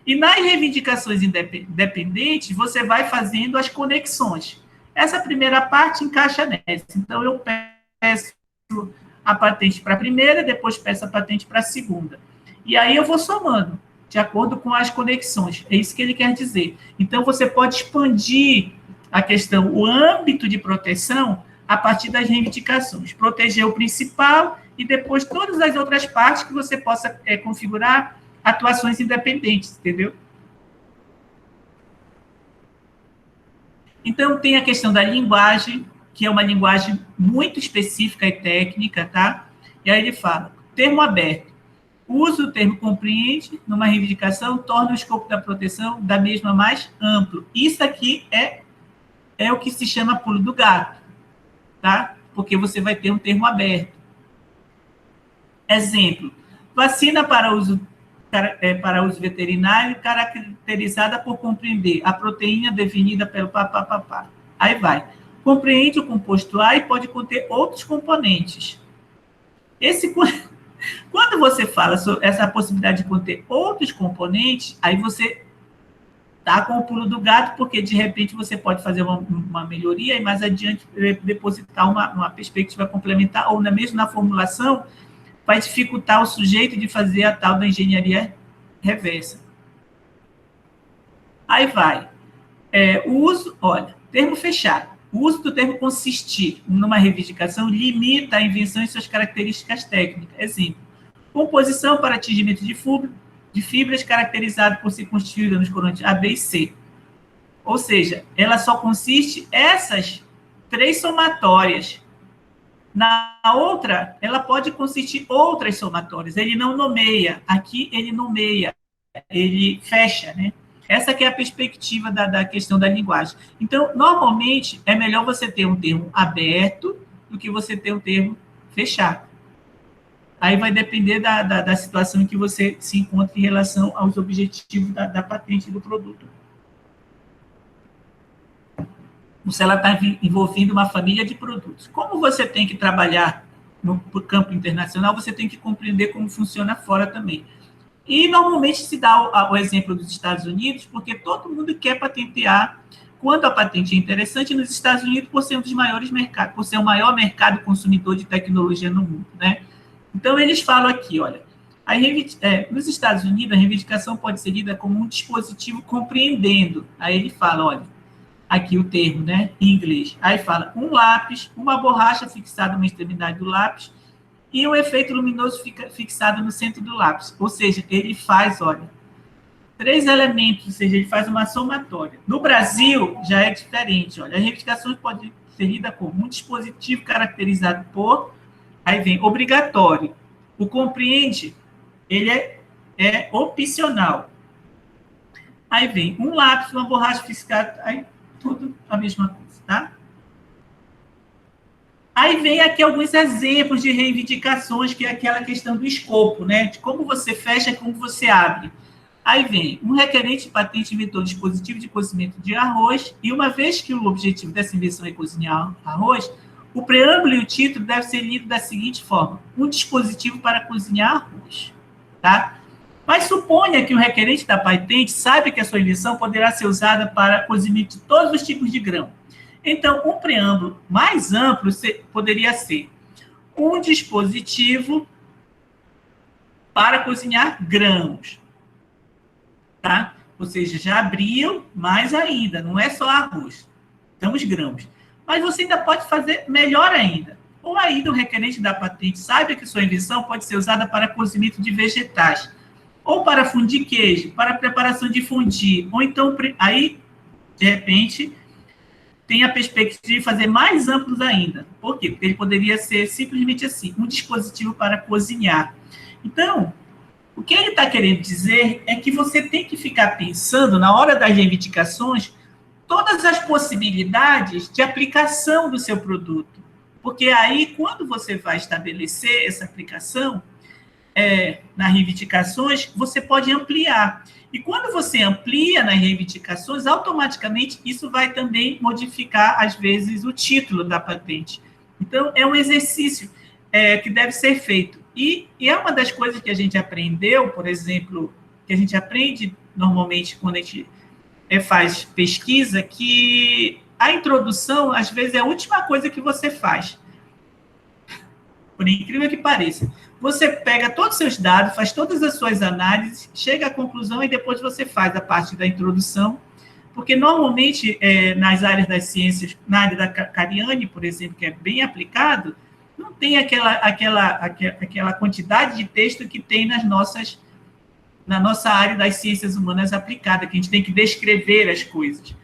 E nas reivindicações independentes, você vai fazendo as conexões. Essa primeira parte encaixa nessa. Então, eu peço a patente para a primeira, depois peço a patente para a segunda. E aí eu vou somando, de acordo com as conexões. É isso que ele quer dizer. Então, você pode expandir a questão, o âmbito de proteção, a partir das reivindicações. Proteger o principal e depois todas as outras partes que você possa configurar atuações independentes, entendeu? Então, tem a questão da linguagem, que é uma linguagem muito específica e técnica, tá? E aí ele fala, termo aberto. O uso do termo compreende, numa reivindicação, torna o escopo da proteção da mesma mais amplo. Isso aqui é o que se chama pulo do gato, tá? Porque você vai ter um termo aberto. Exemplo, vacina para uso veterinário, caracterizada por compreender a proteína definida pelo papapá. Aí vai. Compreende o composto A e pode conter outros componentes. Quando você fala sobre essa possibilidade de conter outros componentes, aí você está com o pulo do gato, porque de repente você pode fazer uma melhoria e mais adiante depositar uma perspectiva complementar, ou mesmo na formulação, vai dificultar o sujeito de fazer a tal da engenharia reversa. Aí vai. O uso, olha, termo fechado. O uso do termo consistir numa reivindicação limita a invenção e suas características técnicas. Exemplo, composição para atingimento de fibras caracterizado por ser constituída nos corantes A, B e C. Ou seja, ela só consiste essas 3 somatórias. Na outra, ela pode consistir outras somatórias. Ele não nomeia. Aqui, ele nomeia. Ele fecha, né? Essa que é a perspectiva da questão da linguagem. Então, normalmente, é melhor você ter um termo aberto do que você ter um termo fechado. Aí vai depender da situação em que você se encontra em relação aos objetivos da patente do produto. Se ela está envolvendo uma família de produtos. Como você tem que trabalhar no campo internacional, você tem que compreender como funciona fora também. E, normalmente, se dá o exemplo dos Estados Unidos, porque todo mundo quer patentear quando a patente é interessante nos Estados Unidos, por ser um dos maiores mercados, por ser o maior mercado consumidor de tecnologia no mundo, né? Então, eles falam aqui, olha, Nos Estados Unidos, a reivindicação pode ser lida como um dispositivo compreendendo. Aí ele fala, olha, aqui o termo, né, em inglês. Aí fala um lápis, uma borracha fixada numa extremidade do lápis e um efeito luminoso fixado no centro do lápis. Ou seja, ele faz, olha, 3 elementos, ou seja, ele faz uma somatória. No Brasil, já é diferente. Olha, a reivindicação pode ser lida como um dispositivo caracterizado por, aí vem, obrigatório. O compreende, ele é opcional. Aí vem um lápis, uma borracha fixada, aí tudo a mesma coisa, tá? Aí vem aqui alguns exemplos de reivindicações, que é aquela questão do escopo, né? De como você fecha e como você abre. Aí vem, um requerente de patente inventou um dispositivo de cozimento de arroz, e uma vez que o objetivo dessa invenção é cozinhar arroz, o preâmbulo e o título devem ser lidos da seguinte forma: um dispositivo para cozinhar arroz, tá? Mas suponha que o requerente da patente saiba que a sua invenção poderá ser usada para cozimento de todos os tipos de grão. Então, um preâmbulo mais amplo poderia ser um dispositivo para cozinhar grãos, tá? Ou seja, já abriu mais ainda, não é só arroz, são os grãos. Mas você ainda pode fazer melhor ainda. Ou ainda o requerente da patente saiba que sua invenção pode ser usada para cozimento de vegetais, ou para fundir queijo, para preparação de fondue, ou então, aí, de repente, tem a perspectiva de fazer mais amplos ainda. Por quê? Porque ele poderia ser simplesmente assim, um dispositivo para cozinhar. Então, o que ele está querendo dizer é que você tem que ficar pensando, na hora das reivindicações, todas as possibilidades de aplicação do seu produto. Porque aí, quando você vai estabelecer essa aplicação, nas reivindicações, você pode ampliar. E quando você amplia nas reivindicações, automaticamente isso vai também modificar, às vezes, o título da patente. Então, é um exercício que deve ser feito. E é uma das coisas que a gente aprendeu, por exemplo, que a gente aprende normalmente quando a gente faz pesquisa, que a introdução, às vezes, é a última coisa que você faz. Por incrível que pareça. Você pega todos os seus dados, faz todas as suas análises, chega à conclusão e depois você faz a parte da introdução, porque normalmente nas áreas das ciências, na área da Cariani, por exemplo, que é bem aplicado, não tem aquela quantidade de texto que tem na nossa área das ciências humanas aplicada, que a gente tem que descrever as coisas.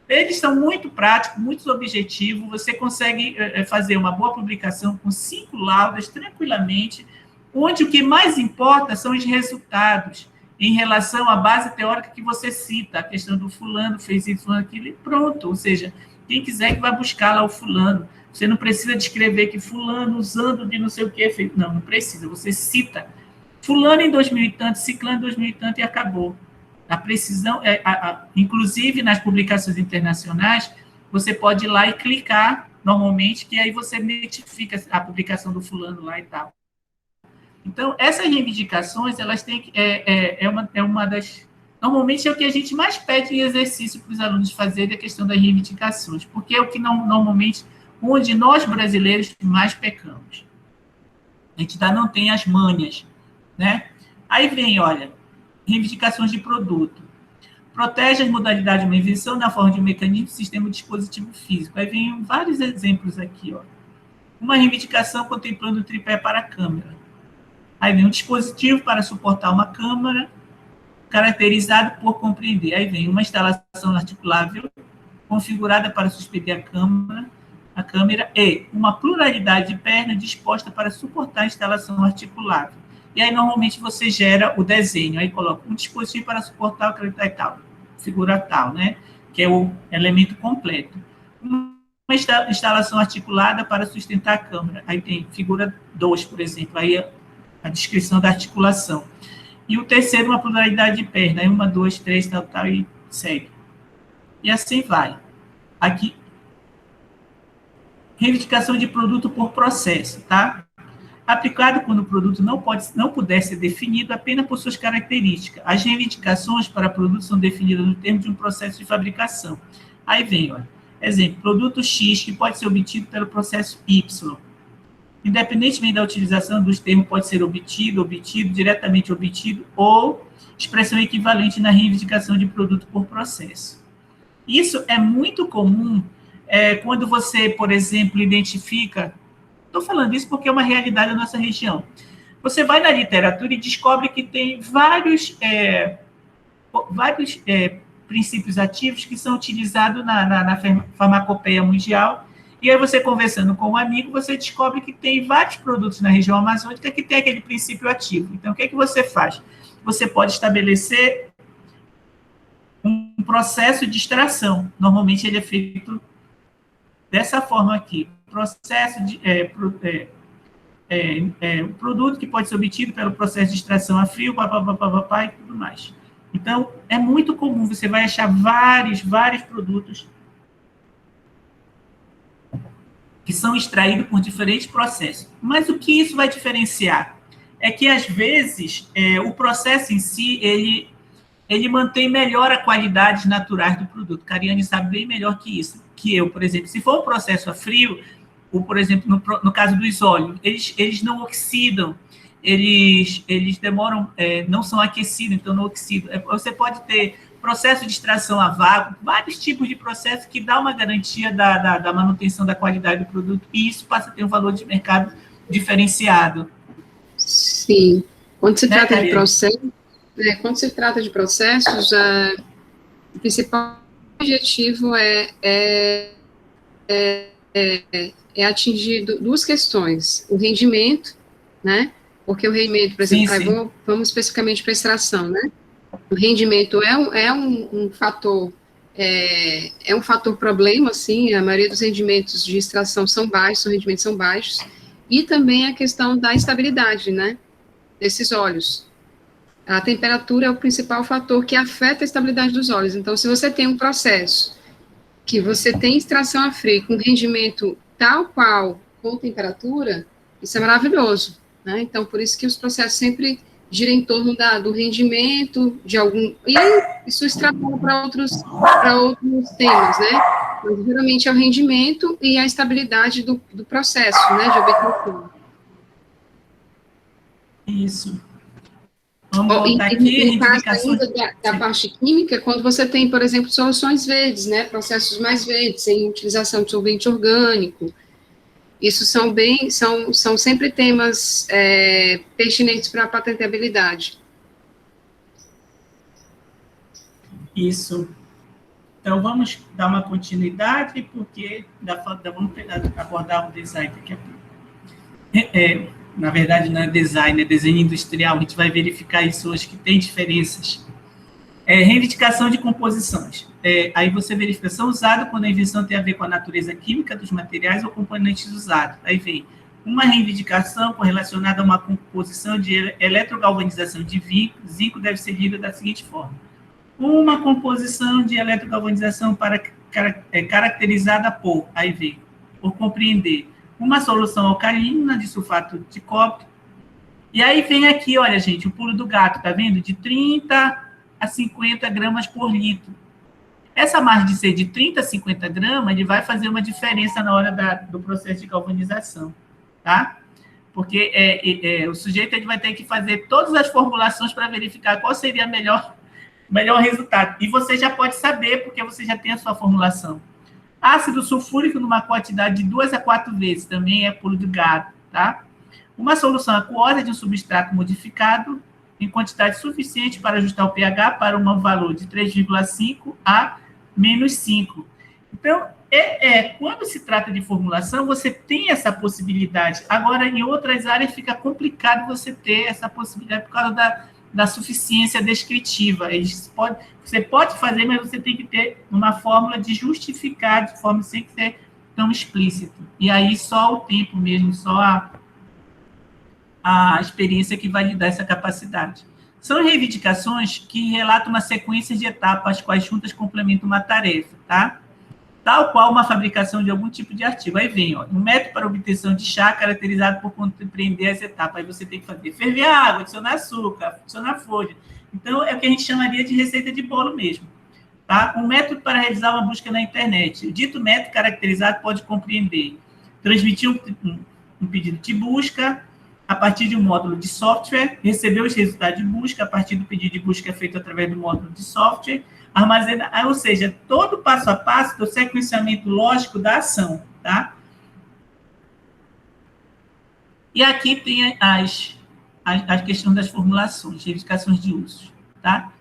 Eles são muito práticos, muito objetivos, você consegue fazer uma boa publicação com 5 laudas, tranquilamente, onde o que mais importa são os resultados, em relação à base teórica que você cita, a questão do fulano fez isso, fulano aquilo, e pronto. Ou seja, quem quiser que vai buscar lá o fulano. Você não precisa descrever que fulano usando de não sei o que fez. Não, não precisa. Você cita fulano em 2000 e tanto, ciclano em 2000 e tanto e acabou. A precisão, inclusive nas publicações internacionais, você pode ir lá e clicar, normalmente, que aí você notifica a publicação do fulano lá e tal. Então, essas reivindicações, elas têm que... uma das... Normalmente é o que a gente mais pede em exercício para os alunos fazerem, a questão das reivindicações, porque é o que normalmente, onde nós brasileiros mais pecamos. A gente ainda não tem as manhas, né? Aí vem, olha, reivindicações de produto. Protege as modalidades de uma invenção na forma de um mecanismo, sistema ou dispositivo físico. Aí vem vários exemplos aqui, ó. Uma reivindicação contemplando o tripé para a câmera. Aí vem um dispositivo para suportar uma câmera, caracterizado por compreender. Aí vem uma instalação articulável, configurada para suspender a câmera e uma pluralidade de pernas disposta para suportar a instalação articulável. E aí, normalmente, você gera o desenho. Aí coloca um dispositivo para suportar o tal, figura tal, né? Que é o elemento completo. Uma instalação articulada para sustentar a câmera. Aí tem figura 2, por exemplo. Aí a descrição da articulação. E o terceiro, uma pluralidade de perna. Aí 1, 2, 3, tal, e segue. E assim vai. Aqui, reivindicação de produto por processo, tá? Aplicado quando o produto não puder ser definido apenas por suas características. As reivindicações para produtos são definidas no termo de um processo de fabricação. Aí vem, olha, exemplo, produto X que pode ser obtido pelo processo Y. independentemente da utilização dos termos, pode ser obtido, diretamente obtido, ou expressão equivalente na reivindicação de produto por processo. Isso é muito comum quando você, por exemplo, identifica... Estou falando isso porque é uma realidade da nossa região. Você vai na literatura e descobre que tem vários princípios ativos que são utilizados na farmacopeia mundial. E aí você, conversando com um amigo, você descobre que tem vários produtos na região amazônica que tem aquele princípio ativo. Então, o que você faz? Você pode estabelecer um processo de extração. Normalmente, ele é feito dessa forma aqui. Processo de... um produto que pode ser obtido pelo processo de extração a frio, e tudo mais. Então, é muito comum, você vai achar vários produtos que são extraídos por diferentes processos. Mas o que isso vai diferenciar? É que, às vezes, o processo em si, ele mantém melhor a qualidade naturais do produto. Cariane sabe bem melhor que eu, por exemplo. Se for um processo a frio, ou, por exemplo, no caso dos óleos, eles não oxidam, eles demoram, não são aquecidos, então não oxidam. Você pode ter processo de extração a vácuo, vários tipos de processo que dá uma garantia da manutenção da qualidade do produto, e isso passa a ter um valor de mercado diferenciado. Sim. Quando se trata de processo, o principal objetivo é atingir duas questões. O rendimento, né? Porque o rendimento, por exemplo, vamos especificamente para a extração, né? O rendimento é um fator, um fator problema, assim, a maioria dos rendimentos de extração são baixos, e também a questão da estabilidade, né? Desses óleos. A temperatura é o principal fator que afeta a estabilidade dos óleos. Então, se você tem um processo que você tem extração a frio com rendimento tal qual com temperatura, isso é maravilhoso, né? Então, por isso que os processos sempre giram em torno do rendimento de algum... E aí, isso extrapola para outros temas, né? Mas, geralmente, é o rendimento e a estabilidade do processo, né, de obtenção. Isso. Vamos voltar aqui. No caso ainda da parte química, quando você tem, por exemplo, soluções verdes, né, processos mais verdes, sem utilização de solvente orgânico, isso são sempre temas pertinentes para a patentabilidade. Isso. Então, vamos dar uma continuidade, porque vamos abordar o design daqui a pouco. Na verdade, não é design, é desenho industrial. A gente vai verificar isso hoje, que tem diferenças. Reivindicação de composições. Aí você verifica, são usados quando a invenção tem a ver com a natureza química dos materiais ou componentes usados. Aí vem uma reivindicação correlacionada a uma composição de eletrogalvanização de zinco deve ser lida da seguinte forma. Uma composição de eletrogalvanização caracterizada por, aí vem, por compreender, uma solução alcalina de sulfato de cobre. E aí vem aqui, olha, gente, o pulo do gato, tá vendo? De 30 a 50 gramas por litro. Essa margem de ser de 30 a 50 gramas, ele vai fazer uma diferença na hora do processo de galvanização, tá? Porque o sujeito ele vai ter que fazer todas as formulações para verificar qual seria o melhor resultado. E você já pode saber, porque você já tem a sua formulação. Ácido sulfúrico numa quantidade de 2 a 4 vezes, também é pulo do gato, tá? Uma solução aquosa de um substrato modificado em quantidade suficiente para ajustar o pH para um valor de 3,5 a menos 5. Então, quando se trata de formulação, você tem essa possibilidade. Agora, em outras áreas, fica complicado você ter essa possibilidade por causa da suficiência descritiva. Você pode fazer, mas você tem que ter uma fórmula de justificar de forma sem ser tão explícito. E aí, só o tempo mesmo, só a experiência que vai lhe dar essa capacidade. São reivindicações que relatam uma sequência de etapas, as quais juntas complementam uma tarefa, tá? Tal qual uma fabricação de algum tipo de artigo. Aí vem, ó, um método para obtenção de chá caracterizado por compreender as etapas. Aí você tem que fazer ferver a água, adicionar açúcar, adicionar folha. Então, é o que a gente chamaria de receita de bolo mesmo. Tá? Um método para realizar uma busca na internet. O dito método caracterizado pode compreender, transmitir um pedido de busca, a partir de um módulo de software, recebeu os resultados de busca, a partir do pedido de busca feito através do módulo de software, armazena, ou seja, todo o passo a passo do sequenciamento lógico da ação, tá? E aqui tem a questão das formulações, reivindicações de uso, tá?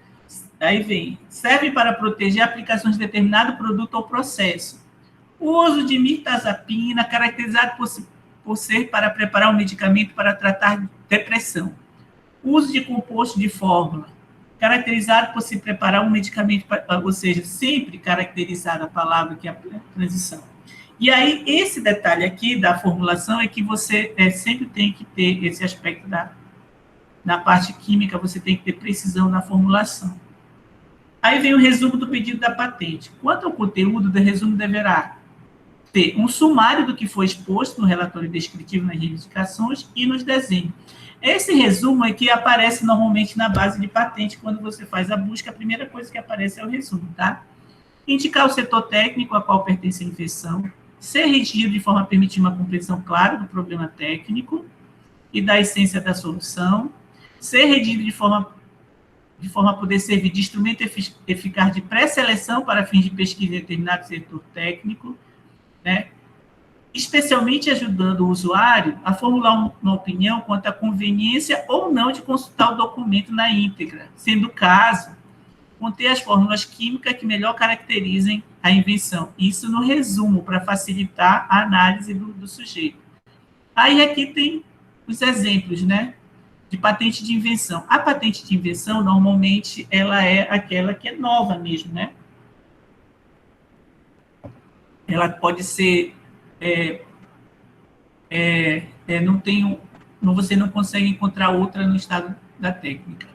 Aí vem, serve para proteger aplicações de determinado produto ou processo. O uso de mirtazapina, caracterizado por ser para preparar um medicamento para tratar depressão. O uso de composto de fórmula, caracterizado por se preparar um medicamento, ou seja, sempre caracterizada a palavra que é a transição. E aí, esse detalhe aqui da formulação é que você sempre tem que ter esse aspecto na parte química, você tem que ter precisão na formulação. Aí vem o resumo do pedido da patente. Quanto ao conteúdo do resumo, deverá ter um sumário do que foi exposto no relatório descritivo nas reivindicações e nos desenhos. Esse resumo é que aparece normalmente na base de patente, quando você faz a busca, a primeira coisa que aparece é o resumo, tá? Indicar o setor técnico a qual pertence a invenção, ser redigido de forma a permitir uma compreensão clara do problema técnico e da essência da solução, ser redigido de forma a poder servir de instrumento eficaz de pré-seleção para fins de pesquisa em determinado setor técnico, né? Especialmente ajudando o usuário a formular uma opinião quanto à conveniência ou não de consultar o documento na íntegra, sendo o caso, conter as fórmulas químicas que melhor caracterizem a invenção. Isso no resumo, para facilitar a análise do sujeito. Aí aqui tem os exemplos, né, de patente de invenção. A patente de invenção, normalmente, ela é aquela que é nova mesmo, né? Ela pode ser... você não consegue encontrar outra no estado da técnica.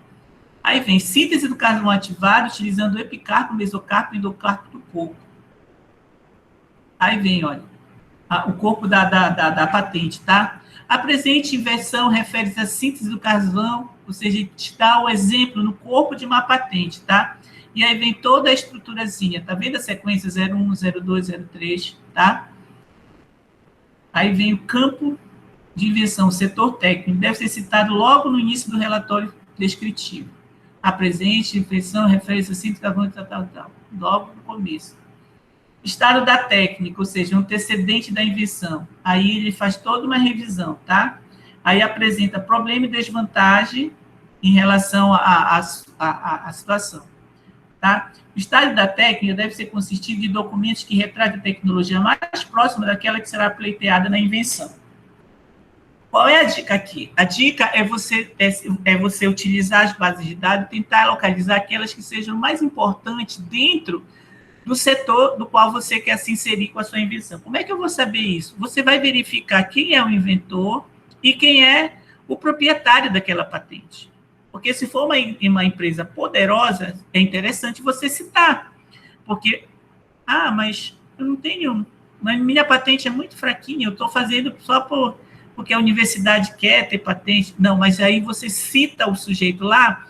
Aí vem síntese do carbono ativado utilizando o epicarpo, mesocarpo e endocarpo do corpo. Aí vem, olha, o corpo da patente, tá? A presente inversão refere-se à síntese do carvão, ou seja, está o exemplo no corpo de uma patente, tá? E aí vem toda a estruturazinha, tá vendo a sequência 01, 02, 03, tá? Aí vem o campo de invenção, o setor técnico, deve ser citado logo no início do relatório descritivo. A presente invenção refere-se à síntese do carvão, tal, logo no começo. Estado da técnica, ou seja, um antecedente da invenção. Aí ele faz toda uma revisão, tá? Aí apresenta problema e desvantagem em relação à situação, tá? O estado da técnica deve ser consistido de documentos que retratem a tecnologia mais próxima daquela que será pleiteada na invenção. Qual é a dica aqui? A dica é você utilizar as bases de dados e tentar localizar aquelas que sejam mais importantes dentro do setor do qual você quer se inserir com a sua invenção. Como é que eu vou saber isso? Você vai verificar quem é o inventor e quem é o proprietário daquela patente. Porque se for uma empresa poderosa, é interessante você citar. Porque, mas eu não tenho, mas minha patente é muito fraquinha, eu estou fazendo só porque a universidade quer ter patente. Não, mas aí você cita o sujeito lá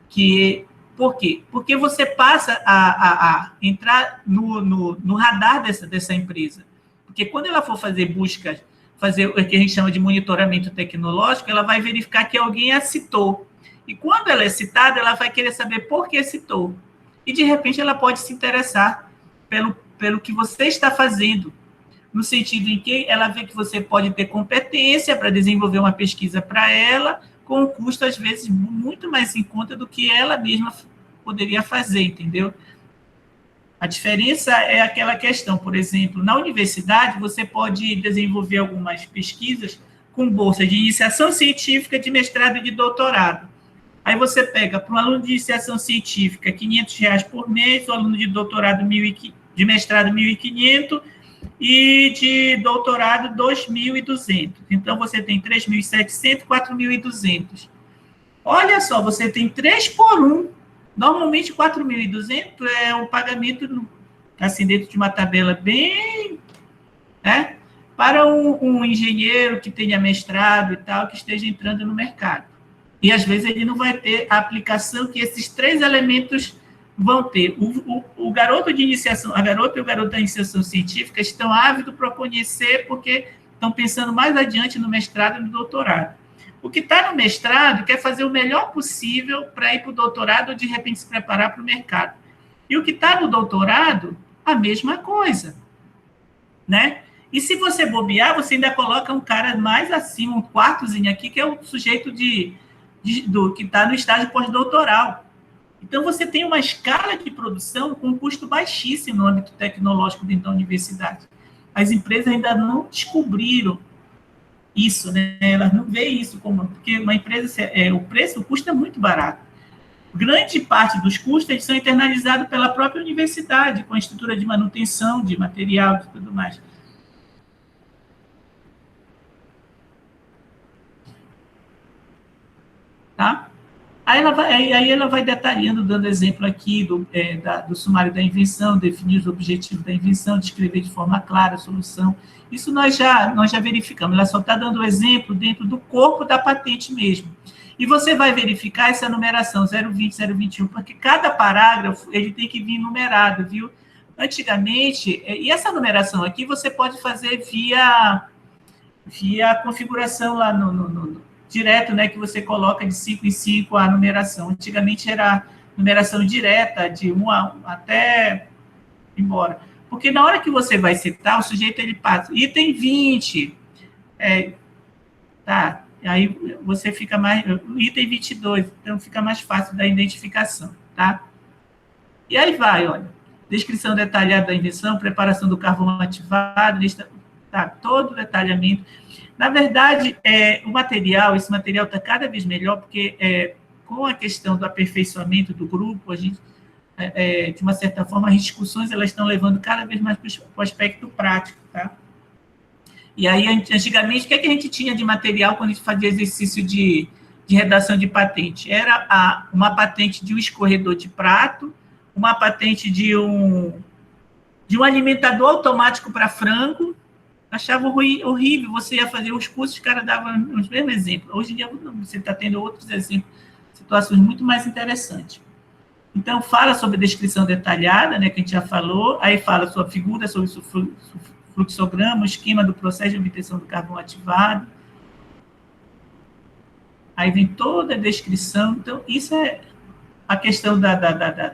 que... Por quê? Porque você passa a entrar no radar dessa empresa. Porque quando ela for fazer buscas, fazer o que a gente chama de monitoramento tecnológico, ela vai verificar que alguém a citou. E quando ela é citada, ela vai querer saber por que citou. E, de repente, ela pode se interessar pelo que você está fazendo, no sentido em que ela vê que você pode ter competência para desenvolver uma pesquisa para ela, com um custo, às vezes, muito mais em conta do que ela mesma poderia fazer, entendeu? A diferença é aquela questão, por exemplo, na universidade, você pode desenvolver algumas pesquisas com bolsa de iniciação científica, de mestrado e de doutorado. Aí você pega, para um aluno de iniciação científica, R$500 por mês, o aluno de doutorado, de mestrado, 1.500, e de doutorado 2.200. Então, você tem 3.700, 4.200. Olha só, você tem 3 por 1. Normalmente, 4.200 é um pagamento, assim, dentro de uma tabela bem... né, para um engenheiro que tenha mestrado e tal, que esteja entrando no mercado. E, às vezes, ele não vai ter a aplicação que esses 3 elementos vão ter. O garoto de iniciação, a garota e o garoto da iniciação científica estão ávidos para conhecer, porque estão pensando mais adiante no mestrado e no doutorado. O que está no mestrado quer fazer o melhor possível para ir para o doutorado ou, de repente, se preparar para o mercado. E o que está no doutorado, a mesma coisa, né? E se você bobear, você ainda coloca um cara mais acima, um quartozinho aqui, que é o sujeito que está no estágio pós-doutoral. Então, você tem uma escala de produção com um custo baixíssimo no âmbito tecnológico dentro da universidade. As empresas ainda não descobriram isso, né? Elas não veem isso como... Porque uma empresa, o custo é muito barato. Grande parte dos custos eles são internalizados pela própria universidade, com a estrutura de manutenção, de material e tudo mais. Tá? Aí ela vai detalhando, dando exemplo aqui do sumário da invenção, definir os objetivos da invenção, descrever de forma clara a solução. Isso nós já verificamos, ela só está dando o exemplo dentro do corpo da patente mesmo. E você vai verificar essa numeração 020, 021, porque cada parágrafo ele tem que vir numerado, viu? Antigamente, e essa numeração aqui você pode fazer via configuração lá direto, né, que você coloca de 5 em 5 a numeração. Antigamente era numeração direta, de 1 até embora. Porque na hora que você vai citar, o sujeito ele passa, item 20, tá, aí você fica mais, item 22, então fica mais fácil da identificação, tá? E aí vai, olha, descrição detalhada da invenção, preparação do carvão ativado, lista, tá, todo o detalhamento. Na verdade, esse material está cada vez melhor, porque com a questão do aperfeiçoamento do grupo, a gente, de uma certa forma, as discussões elas estão levando cada vez mais para o aspecto prático, tá? E aí, antigamente, o que a gente tinha de material quando a gente fazia exercício de redação de patente? Era uma patente de um escorredor de prato, uma patente de um alimentador automático para frango. Achava horrível, você ia fazer os cursos, os caras davam os mesmos exemplos. Hoje em dia, você está tendo outros exemplos, situações muito mais interessantes. Então, fala sobre a descrição detalhada, né, que a gente já falou, aí fala sobre a figura, sobre o fluxograma, o esquema do processo de obtenção do carvão ativado. Aí vem toda a descrição. Então, isso é a questão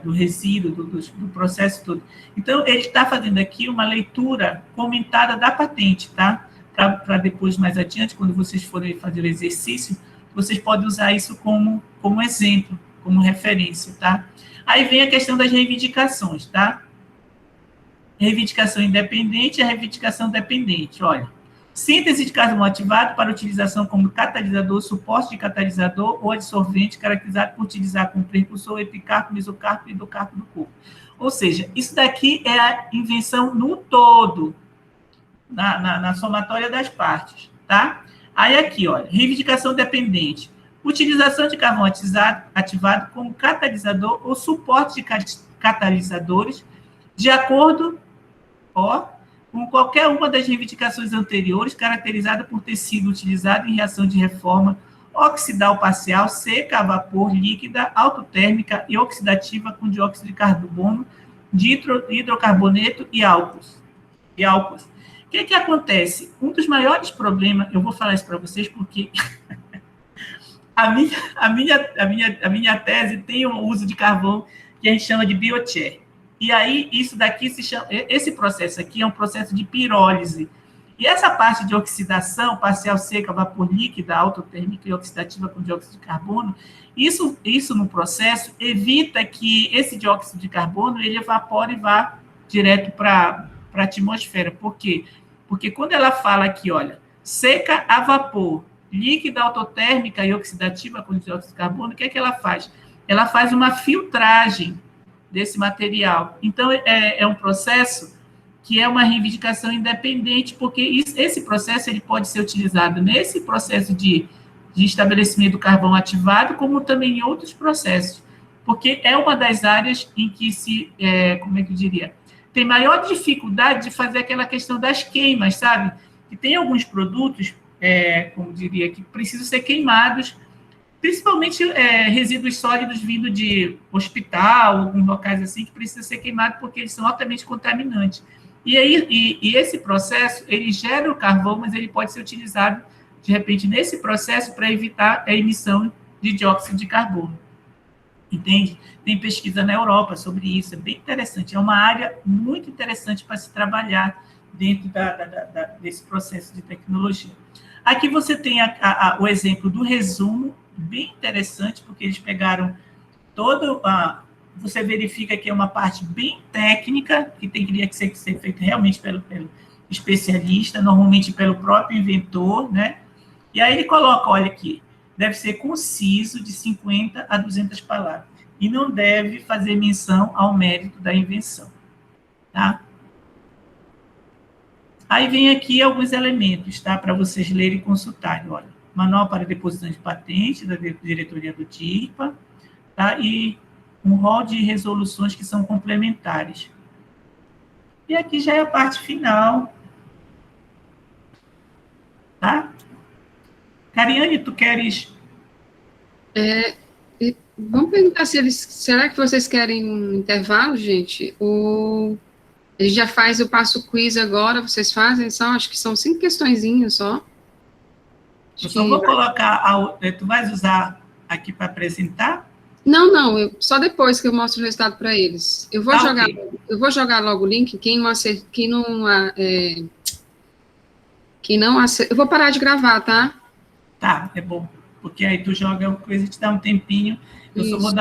do resíduo, do processo todo. Então, ele está fazendo aqui uma leitura comentada da patente, tá? Para depois, mais adiante, quando vocês forem fazer o exercício, vocês podem usar isso como exemplo, como referência, tá? Aí vem a questão das reivindicações, tá? Reivindicação independente e a reivindicação dependente. Olha, síntese de carvão ativado para utilização como catalisador, suporte de catalisador ou adsorvente, caracterizado por utilizar como precursor epicarpo, mesocarpo e endocarpo do corpo. Ou seja, isso daqui é a invenção no todo, na somatória das partes, tá? Aí aqui, olha, reivindicação dependente. Utilização de carvão ativado como catalisador ou suporte de catalisadores, de acordo, com qualquer uma das reivindicações anteriores, caracterizada por ter sido utilizado em reação de reforma oxidal parcial, seca, a vapor, líquida, autotérmica e oxidativa com dióxido de carbono, de hidrocarboneto e álcools. O que acontece? Um dos maiores problemas, eu vou falar isso para vocês porque a minha tese tem um uso de carvão que a gente chama de biochar. E aí, isso daqui esse processo aqui é um processo de pirólise. E essa parte de oxidação, parcial seca, vapor líquida, autotérmica e oxidativa com dióxido de carbono, isso no processo evita que esse dióxido de carbono ele evapore e vá direto para a atmosfera. Por quê? Porque quando ela fala aqui, olha, seca a vapor, líquida, autotérmica e oxidativa com dióxido de carbono, o que é que ela faz? Ela faz uma filtragem desse material. Então, é um processo que é uma reivindicação independente, porque esse processo ele pode ser utilizado nesse processo de estabelecimento do carvão ativado, como também em outros processos, porque é uma das áreas em que como é que eu diria, tem maior dificuldade de fazer aquela questão das queimas, sabe? E tem alguns produtos, como diria, que precisam ser queimados, principalmente resíduos sólidos vindo de hospital, alguns locais assim, que precisam ser queimados porque eles são altamente contaminantes. E aí, e esse processo, ele gera o carvão, mas ele pode ser utilizado, de repente, nesse processo para evitar a emissão de dióxido de carbono. Entende? Tem pesquisa na Europa sobre isso, é bem interessante. É uma área muito interessante para se trabalhar dentro desse processo de tecnologia. Aqui você tem o exemplo do resumo, bem interessante, porque eles pegaram todo você verifica que é uma parte bem técnica, que teria que ser feita realmente pelo especialista, normalmente pelo próprio inventor, né? E aí ele coloca, olha aqui, deve ser conciso, de 50 a 200 palavras, e não deve fazer menção ao mérito da invenção, tá? Aí vem aqui alguns elementos, tá? Para vocês lerem e consultarem, olha. Manual para deposição de patente, da diretoria do DIRPA, tá? E um rol de resoluções que são complementares. E aqui já é a parte final, tá? Cariane, tu queres... Vamos perguntar se eles... Será que vocês querem um intervalo, gente? Ou a gente já faz o passo quiz agora, vocês fazem? Acho que são 5 questõezinhas só. Eu só vou colocar... Tu vais usar aqui para apresentar? Não, só depois que eu mostro o resultado para eles. Eu vou jogar, okay. Eu vou jogar logo o link, quem não eu vou parar de gravar, tá? Tá, é bom, porque aí tu joga uma coisa e te dá um tempinho, eu só vou dar